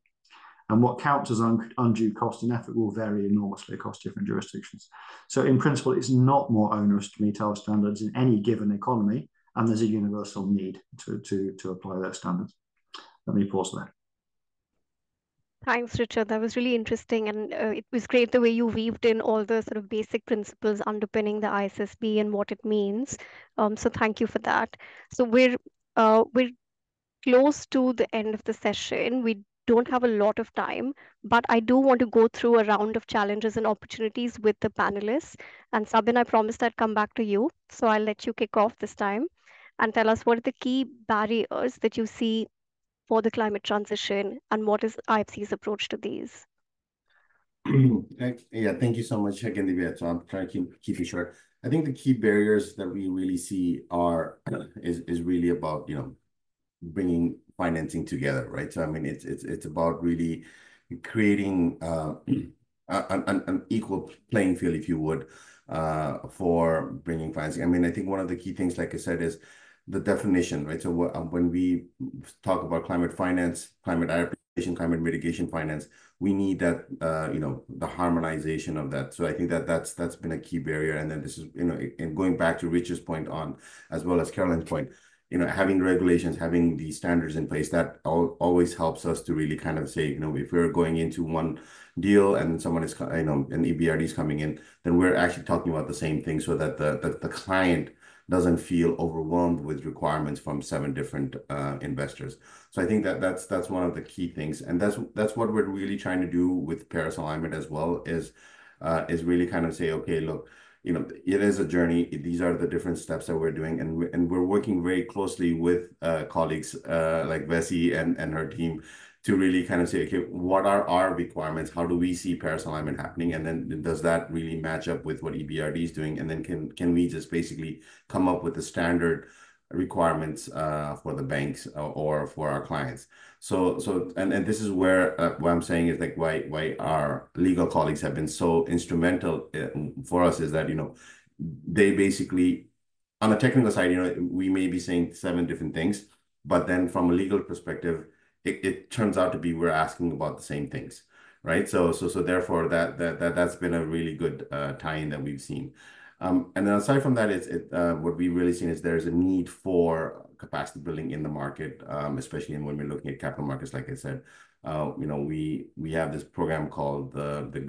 And what counts as undue cost and effort will vary enormously across different jurisdictions. So in principle, it's not more onerous to meet our standards in any given economy, and there's a universal need to apply those standards. Let me pause there. Thanks, Richard. That was really interesting. And it was great the way you weaved in all the sort of basic principles underpinning the ISSB and what it means. So thank you for that. So we're close to the end of the session. We don't have a lot of time, but I do want to go through a round of challenges and opportunities with the panelists. And Sabin, I promised I'd come back to you. So I'll let you kick off this time and tell us what are the key barriers that you see for the climate transition and what is IFC's approach to these? Yeah, thank you so much again, Divya. So I'm trying to keep it short. I think the key barriers that we really see are is really about, bringing financing together, right? So I mean, it's about really creating an equal playing field, if you would, for bringing financing. I mean, I think one of the key things, like I said, is the definition, right? So when we talk about climate finance, climate adaptation, climate mitigation finance, we need that, the harmonization of that. So I think that's been a key barrier. And then this is, and going back to Rich's point on, as well as Carolyn's point, having regulations, having these standards in place, that always helps us to really kind of say, if we're going into one deal and someone is, an EBRD is coming in, then we're actually talking about the same thing, so that the client doesn't feel overwhelmed with requirements from 7 different investors. So I think that's one of the key things, and that's what we're really trying to do with Paris alignment as well, is really kind of say, okay, look, it is a journey. These are the different steps that we're doing, and we're working very closely with colleagues like Vessi and her team to really kind of say, okay, what are our requirements? How do we see Paris alignment happening? And then does that really match up with what EBRD is doing? And then can we just basically come up with the standard requirements for the banks or for our clients? And this is where what I'm saying is like why our legal colleagues have been so instrumental for us, is that they basically, on the technical side, we may be saying 7 different things, but then from a legal perspective, it turns out to be we're asking about the same things, right? So therefore that's been a really good tie-in that we've seen. And then aside from that, what we've really seen is there's a need for capacity building in the market, especially when we're looking at capital markets. Like I said, we have this program called the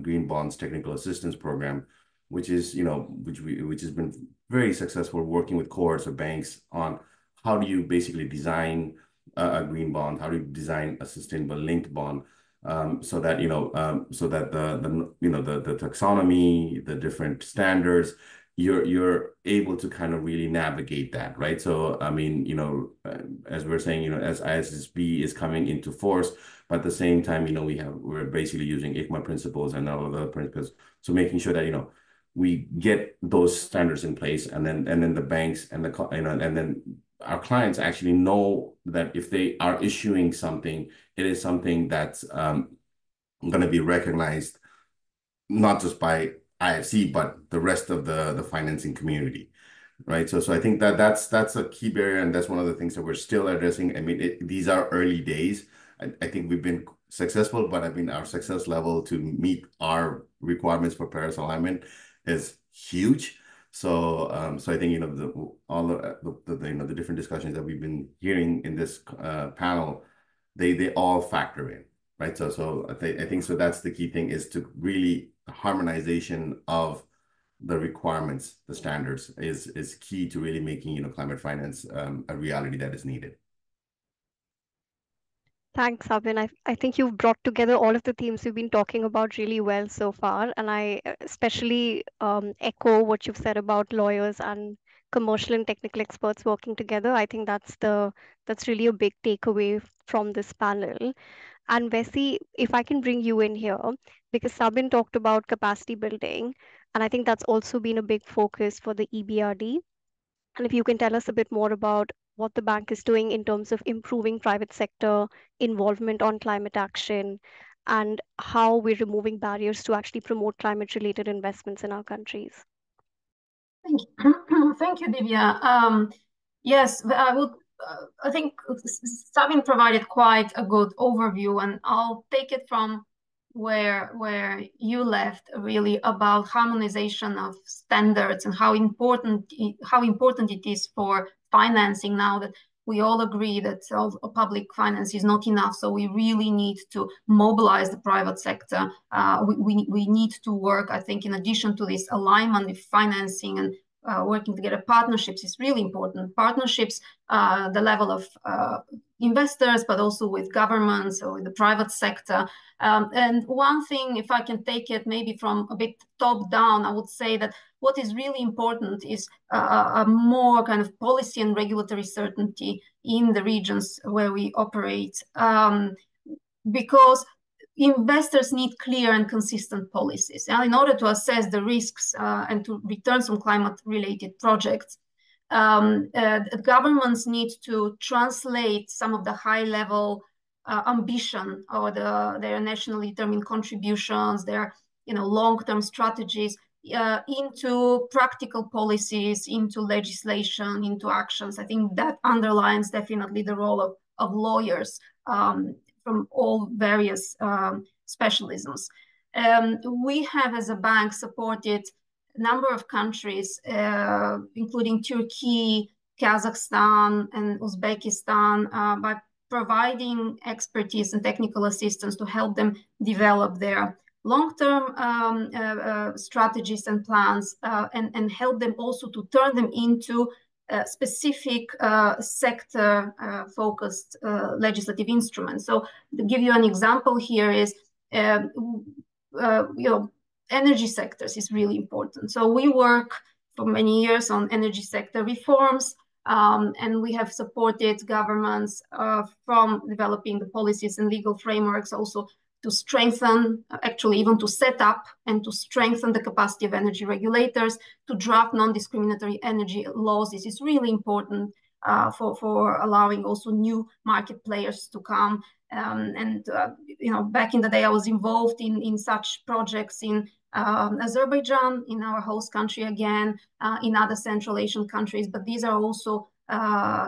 Green Bonds Technical Assistance Program, which is which has been very successful, working with cohorts of banks on how do you basically design a green bond, how do you design a sustainable linked bond, so that the taxonomy, the different standards, you're able to kind of really navigate that, right? So I mean, as we're saying, as ISSB is coming into force, but at the same time, we're basically using ICMA principles and all of the principles, so making sure that we get those standards in place, and then the banks and and then our clients actually know that if they are issuing something, it is something that's going to be recognized not just by IFC, but the rest of the financing community, right? So I think that's a key barrier, and that's one of the things that we're still addressing. I mean, these are early days. I think we've been successful, but I mean, our success level to meet our requirements for Paris alignment is huge. So I think all the different discussions that we've been hearing in this panel, they all factor in, right? So I think so that's the key thing, is to really harmonization of the requirements, the standards is key to really making climate finance a reality that is needed. Thanks, Sabin. I think you've brought together all of the themes we've been talking about really well so far. And I especially echo what you've said about lawyers and commercial and technical experts working together. I think that's really a big takeaway from this panel. And Vessi, if I can bring you in here, because Sabin talked about capacity building, and I think that's also been a big focus for the EBRD. And if you can tell us a bit more about what the bank is doing in terms of improving private sector involvement on climate action, and how we're removing barriers to actually promote climate-related investments in our countries. Thank you, thank you, Divya. Yes, I would. I think Sabin provided quite a good overview, and I'll take it from where you left, really about harmonization of standards and how important it is for financing, now that we all agree that public finance is not enough. So we really need to mobilize the private sector. We need to work, I think, in addition to this alignment with financing and working together, partnerships is really important. Partnerships, the level of investors, but also with governments or with the private sector. And one thing, if I can take it maybe from a bit top down, I would say that what is really important is a more kind of policy and regulatory certainty in the regions where we operate. Because investors need clear and consistent policies. And in order to assess the risks and to returns on climate-related projects, governments need to translate some of the high-level ambition or their nationally determined contributions, their long-term strategies into practical policies, into legislation, into actions. I think that underlines definitely the role of lawyers from all various specialisms. We have, as a bank, supported a number of countries, including Turkey, Kazakhstan, and Uzbekistan, by providing expertise and technical assistance to help them develop their long-term strategies and plans, and help them also to turn them into specific sector-focused legislative instruments. So to give you an example here is, energy sectors is really important. So we work for many years on energy sector reforms, and we have supported governments from developing the policies and legal frameworks also to strengthen, actually even to set up and to strengthen the capacity of energy regulators, to draft non-discriminatory energy laws. This is really important for allowing also new market players to come. Back in the day, I was involved in such projects in Azerbaijan, in our host country again, in other Central Asian countries. But these are also,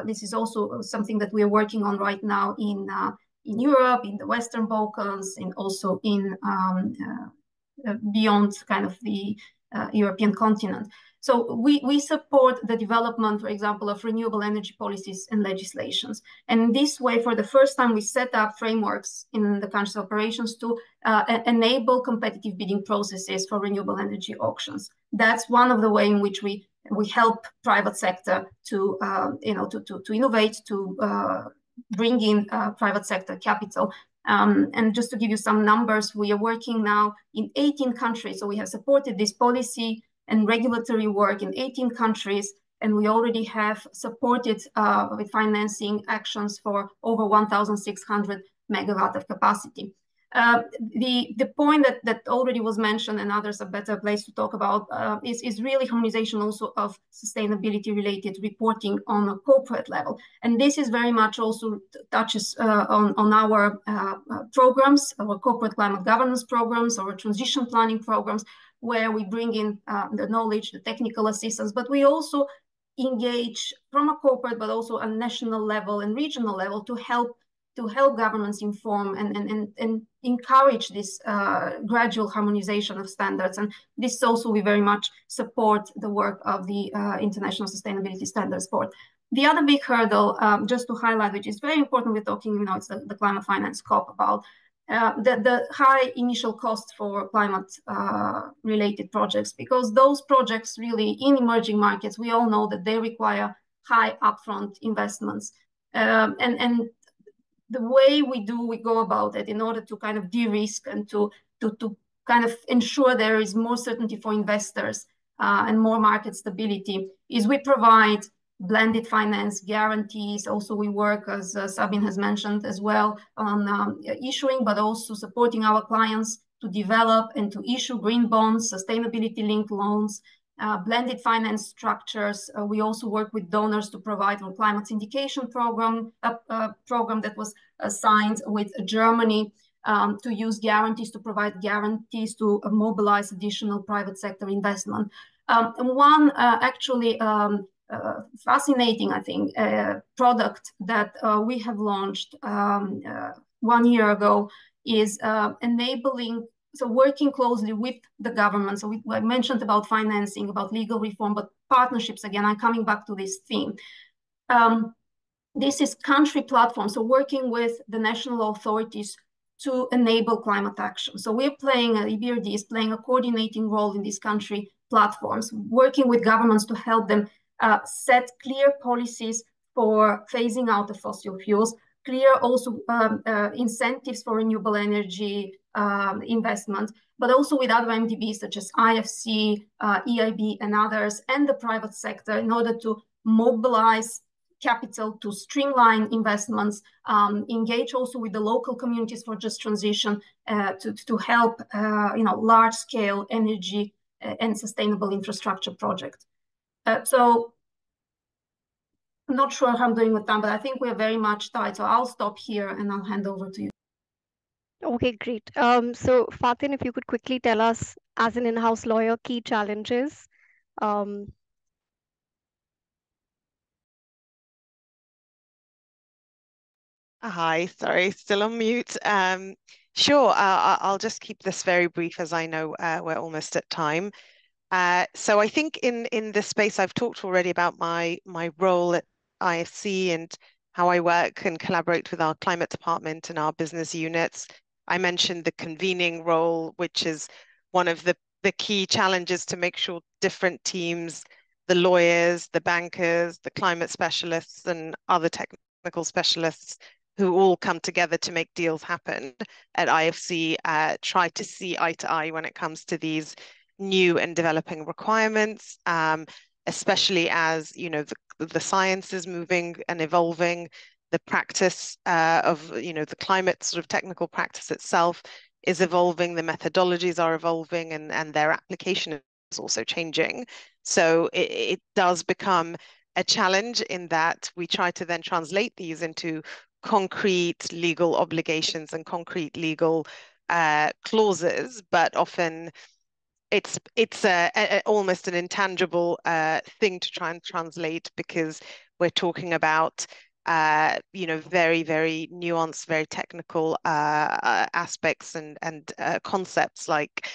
this is also something that we are working on right now in Europe, in the Western Balkans, and also in beyond kind of the European continent. So we support the development, for example, of renewable energy policies and legislations. And in this way, for the first time, we set up frameworks in the country's operations to enable competitive bidding processes for renewable energy auctions. That's one of the ways in which we help private sector to innovate, to bring in private sector capital. And just to give you some numbers, we are working now in 18 countries. So we have supported this policy and regulatory work in 18 countries, and we already have supported with financing actions for over 1,600 megawatt of capacity. The point that already was mentioned, and others are better placed to talk about, is really harmonization also of sustainability-related reporting on a corporate level. And this is very much also touches on our programs, our corporate climate governance programs, our transition planning programs, where we bring in the knowledge, the technical assistance, but we also engage from a corporate, but also a national level and regional level to help governments inform and encourage this gradual harmonization of standards. And this also, we very much support the work of the International Sustainability Standards Board. The other big hurdle, just to highlight, which is very important, we're talking, it's the climate finance COP, about the high initial cost for climate related projects, because those projects really in emerging markets, we all know that they require high upfront investments. And the way we go about it in order to kind of de-risk and to kind of ensure there is more certainty for investors and more market stability is we provide blended finance guarantees. Also, we work, as Sabin has mentioned as well, on issuing, but also supporting our clients to develop and to issue green bonds, sustainability-linked loans, blended finance structures. We also work with donors to provide a climate syndication program, a program that was signed with Germany to use guarantees, to provide guarantees to mobilize additional private sector investment. One actually fascinating, I think, product that we have launched 1 year ago is enabling, so working closely with the government. So I mentioned about financing, about legal reform, but partnerships, again, I'm coming back to this theme. This is country platform, so working with the national authorities to enable climate action. So we're playing, EBRD is playing a coordinating role in these country platforms, working with governments to help them set clear policies for phasing out of fossil fuels, clear also incentives for renewable energy investment, but also with other MDBs such as IFC, EIB, and others, and the private sector in order to mobilize capital to streamline investments, engage also with the local communities for just transition to help large-scale energy and sustainable infrastructure projects. So I'm not sure how I'm doing with time, but I think we're very much tight. So I'll stop here and I'll hand over to you. Okay, great. So Fatin, if you could quickly tell us, as an in-house lawyer, key challenges. Hi, sorry, still on mute. Sure, I'll just keep this very brief as I know we're almost at time. So I think in this space, I've talked already about my role at IFC and how I work and collaborate with our climate department and our business units. I mentioned the convening role, which is one of the key challenges to make sure different teams, the lawyers, the bankers, the climate specialists, and other technical specialists who all come together to make deals happen at IFC, try to see eye to eye when it comes to these new and developing requirements, especially as the science is moving and evolving, the practice of the climate sort of technical practice itself is evolving, the methodologies are evolving, and their application is also changing. So it does become a challenge in that we try to then translate these into concrete legal obligations and concrete legal clauses, but often it's almost an intangible thing to try and translate, because we're talking about very, very nuanced, very technical aspects and concepts like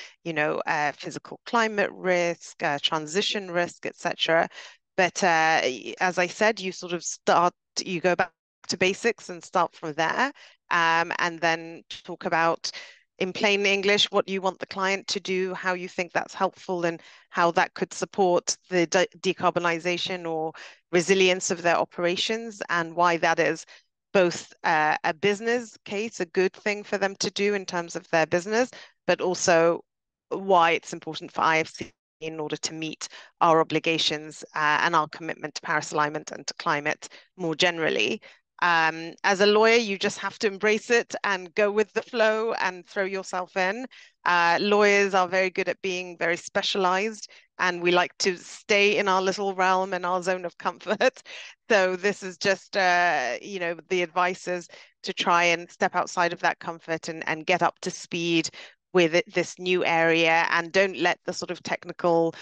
physical climate risk, transition risk, etc. But as I said, you go back to basics and start from there, and then talk about, in plain English, what you want the client to do, how you think that's helpful, and how that could support the decarbonization or resilience of their operations, and why that is both a business case, a good thing for them to do in terms of their business, but also why it's important for IFC in order to meet our obligations and our commitment to Paris alignment and to climate more generally. As a lawyer, you just have to embrace it and go with the flow and throw yourself in. Lawyers are very good at being very specialized, and we like to stay in our little realm and our zone of comfort. So this is just, the advice is to try and step outside of that comfort and get up to speed with this new area, and don't let the sort of technical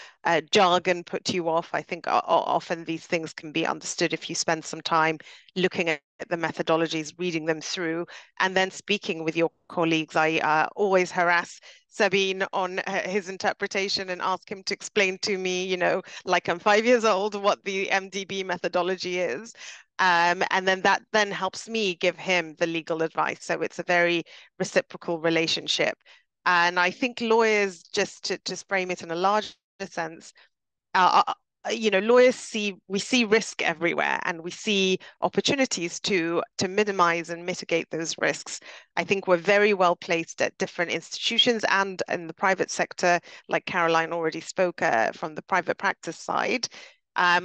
jargon put you off. I think often these things can be understood if you spend some time looking at the methodologies, reading them through, and then speaking with your colleagues. I always harass Sabin on his interpretation and ask him to explain to me, like I'm 5 years old, what the MDB methodology is. And then that then helps me give him the legal advice. So it's a very reciprocal relationship. And I think lawyers, just to frame it in a larger sense, lawyers we see risk everywhere, and we see opportunities to minimize and mitigate those risks. I think we're very well placed at different institutions and in the private sector, like Caroline already spoke from the private practice side.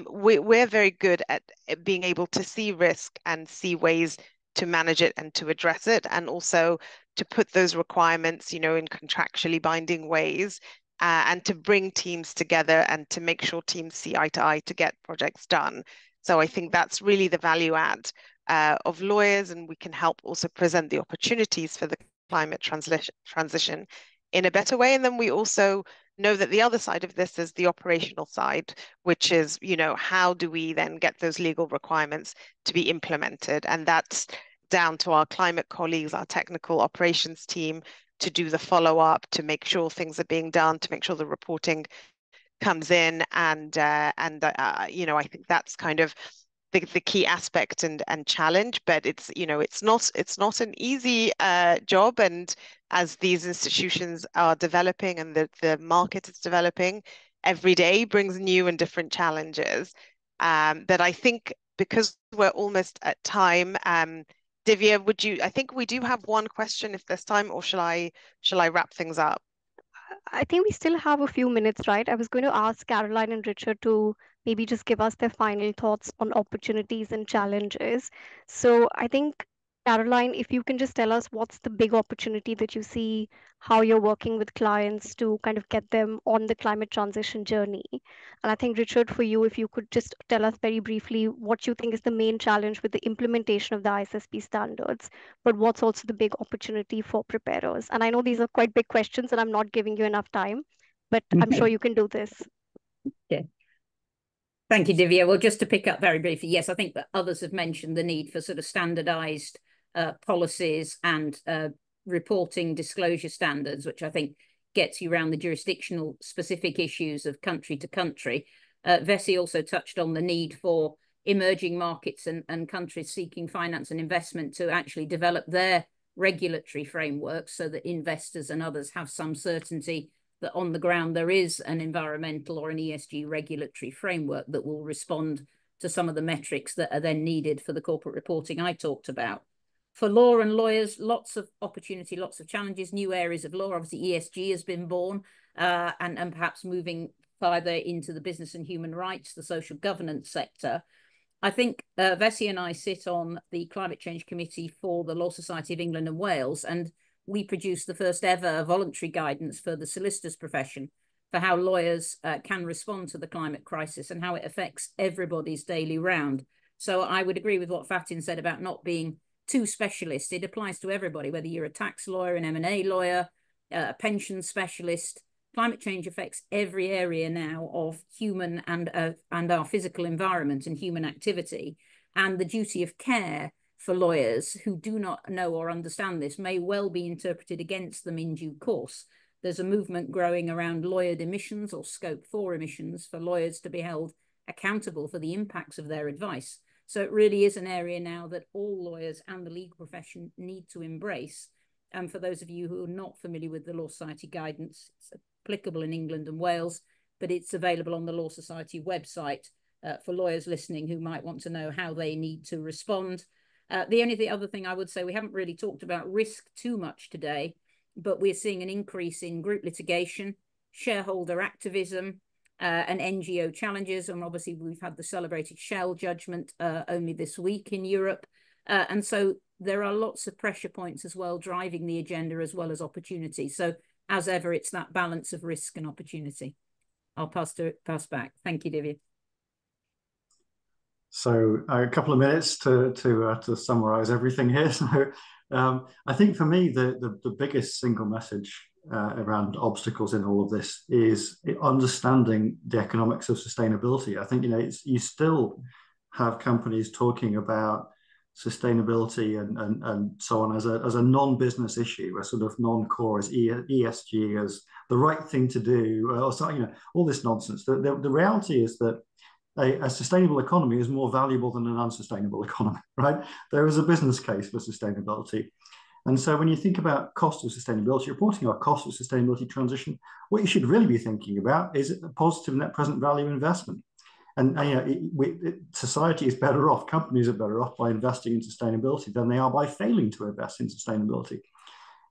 We're very good at being able to see risk and see ways to manage it and to address it, and also to put those requirements, in contractually binding ways, and to bring teams together and to make sure teams see eye to eye to get projects done. So I think that's really the value add of lawyers, and we can help also present the opportunities for the climate transition in a better way. And then we also know that the other side of this is the operational side, which is, how do we then get those legal requirements to be implemented? And that's down to our climate colleagues, our technical operations team, to do the follow-up, to make sure things are being done, to make sure the reporting comes in, and I think that's kind of the key aspect and challenge. But it's not an easy job, and as these institutions are developing and the market is developing, every day brings new and different challenges. But I think because we're almost at time, Divya, I think we do have one question if there's time, or shall I wrap things up? I think we still have a few minutes, right? I was going to ask Caroline and Richard to maybe just give us their final thoughts on opportunities and challenges. So I think, Caroline, if you can just tell us what's the big opportunity that you see, how you're working with clients to kind of get them on the climate transition journey. And I think, Richard, for you, if you could just tell us very briefly what you think is the main challenge with the implementation of the ISSP standards, but what's also the big opportunity for preparers. And I know these are quite big questions and I'm not giving you enough time, but I'm sure you can do this. Yeah. Thank you, Divya. Well, just to pick up very briefly, yes, I think that others have mentioned the need for sort of standardized policies and reporting disclosure standards, which I think gets you around the jurisdictional specific issues of country to country. Vessi also touched on the need for emerging markets and countries seeking finance and investment to actually develop their regulatory frameworks so that investors and others have some certainty that on the ground there is an environmental or an ESG regulatory framework that will respond to some of the metrics that are then needed for the corporate reporting I talked about. For law and lawyers, lots of opportunity, lots of challenges, new areas of law. Obviously, ESG has been born and perhaps moving further into the business and human rights, the social governance sector. I think Vessi and I sit on the Climate Change Committee for the Law Society of England and Wales, and we produced the first ever voluntary guidance for the solicitors profession for how lawyers can respond to the climate crisis and how it affects everybody's daily round. So I would agree with what Fatin said about not being too specialist. It applies to everybody, whether you're a tax lawyer, an M&A lawyer, a pension specialist. Climate change affects every area now of human and our physical environment and human activity. And the duty of care for lawyers who do not know or understand this may well be interpreted against them in due course. There's a movement growing around lawyered emissions or scope 4 emissions for lawyers to be held accountable for the impacts of their advice. So it really is an area now that all lawyers and the legal profession need to embrace. And for those of you who are not familiar with the Law Society guidance, it's applicable in England and Wales, but it's available on the Law Society website for lawyers listening who might want to know how they need to respond. The other thing I would say, we haven't really talked about risk too much today, but we're seeing an increase in group litigation, shareholder activism, and NGO challenges. And obviously we've had the celebrated Shell judgment only this week in Europe. And so there are lots of pressure points as well driving the agenda as well as opportunity. So as ever, it's that balance of risk and opportunity. I'll pass back. Thank you, Divya. So a couple of minutes to summarize everything here. So I think for me, the biggest single message around obstacles in all of this is understanding the economics of sustainability. I think, you still have companies talking about sustainability and so on as a non-business issue, a sort of non-core, as ESG, as the right thing to do, or so, all this nonsense. The reality is that a sustainable economy is more valuable than an unsustainable economy, right? There is a business case for sustainability. And so when you think about cost of sustainability, reporting our cost of sustainability transition, what you should really be thinking about is a positive net present value investment. And society is better off, companies are better off by investing in sustainability than they are by failing to invest in sustainability.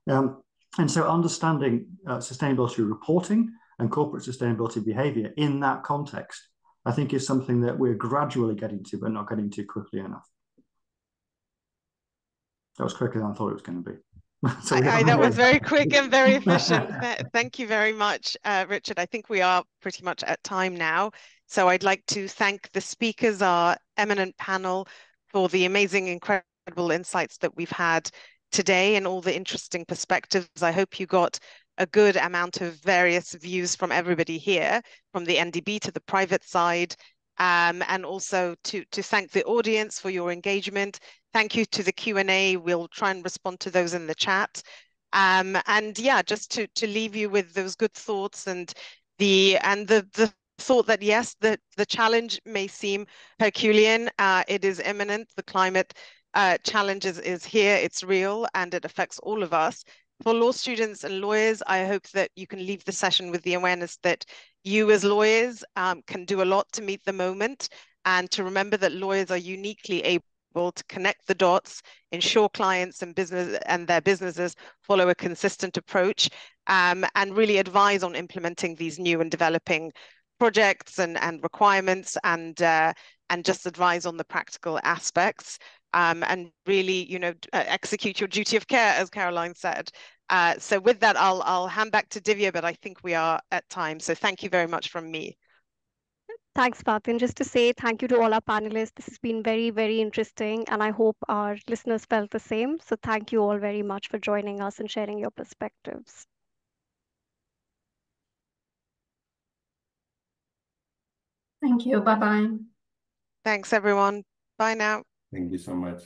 And so understanding sustainability reporting and corporate sustainability behavior in that context, I think, is something that we're gradually getting to, but not getting to quickly enough. That was quicker than I thought it was going to be. So that was very quick and very efficient. Thank you very much, Richard. I think we are pretty much at time now. So I'd like to thank the speakers, our eminent panel, for the amazing, incredible insights that we've had today and all the interesting perspectives. I hope you got a good amount of various views from everybody here, from the NDB to the private side, and also to thank the audience for your engagement. Thank you to the Q&A. We'll try and respond to those in the chat. And yeah, just to leave you with those good thoughts and the thought that yes, the challenge may seem Herculean. It is imminent. The climate challenge is here. It's real and it affects all of us. For law students and lawyers, I hope that you can leave the session with the awareness that you as lawyers can do a lot to meet the moment, and to remember that lawyers are uniquely able to connect the dots, ensure clients and business and their businesses follow a consistent approach, and really advise on implementing these new and developing projects and requirements and just advise on the practical aspects. And really, execute your duty of care, as Caroline said. So with that, I'll hand back to Divya, but I think we are at time. So thank you very much from me. Thanks, Fatin. Just to say thank you to all our panelists. This has been very, very interesting, and I hope our listeners felt the same. So thank you all very much for joining us and sharing your perspectives. Thank you. Bye-bye. Thanks, everyone. Bye now. Thank you so much.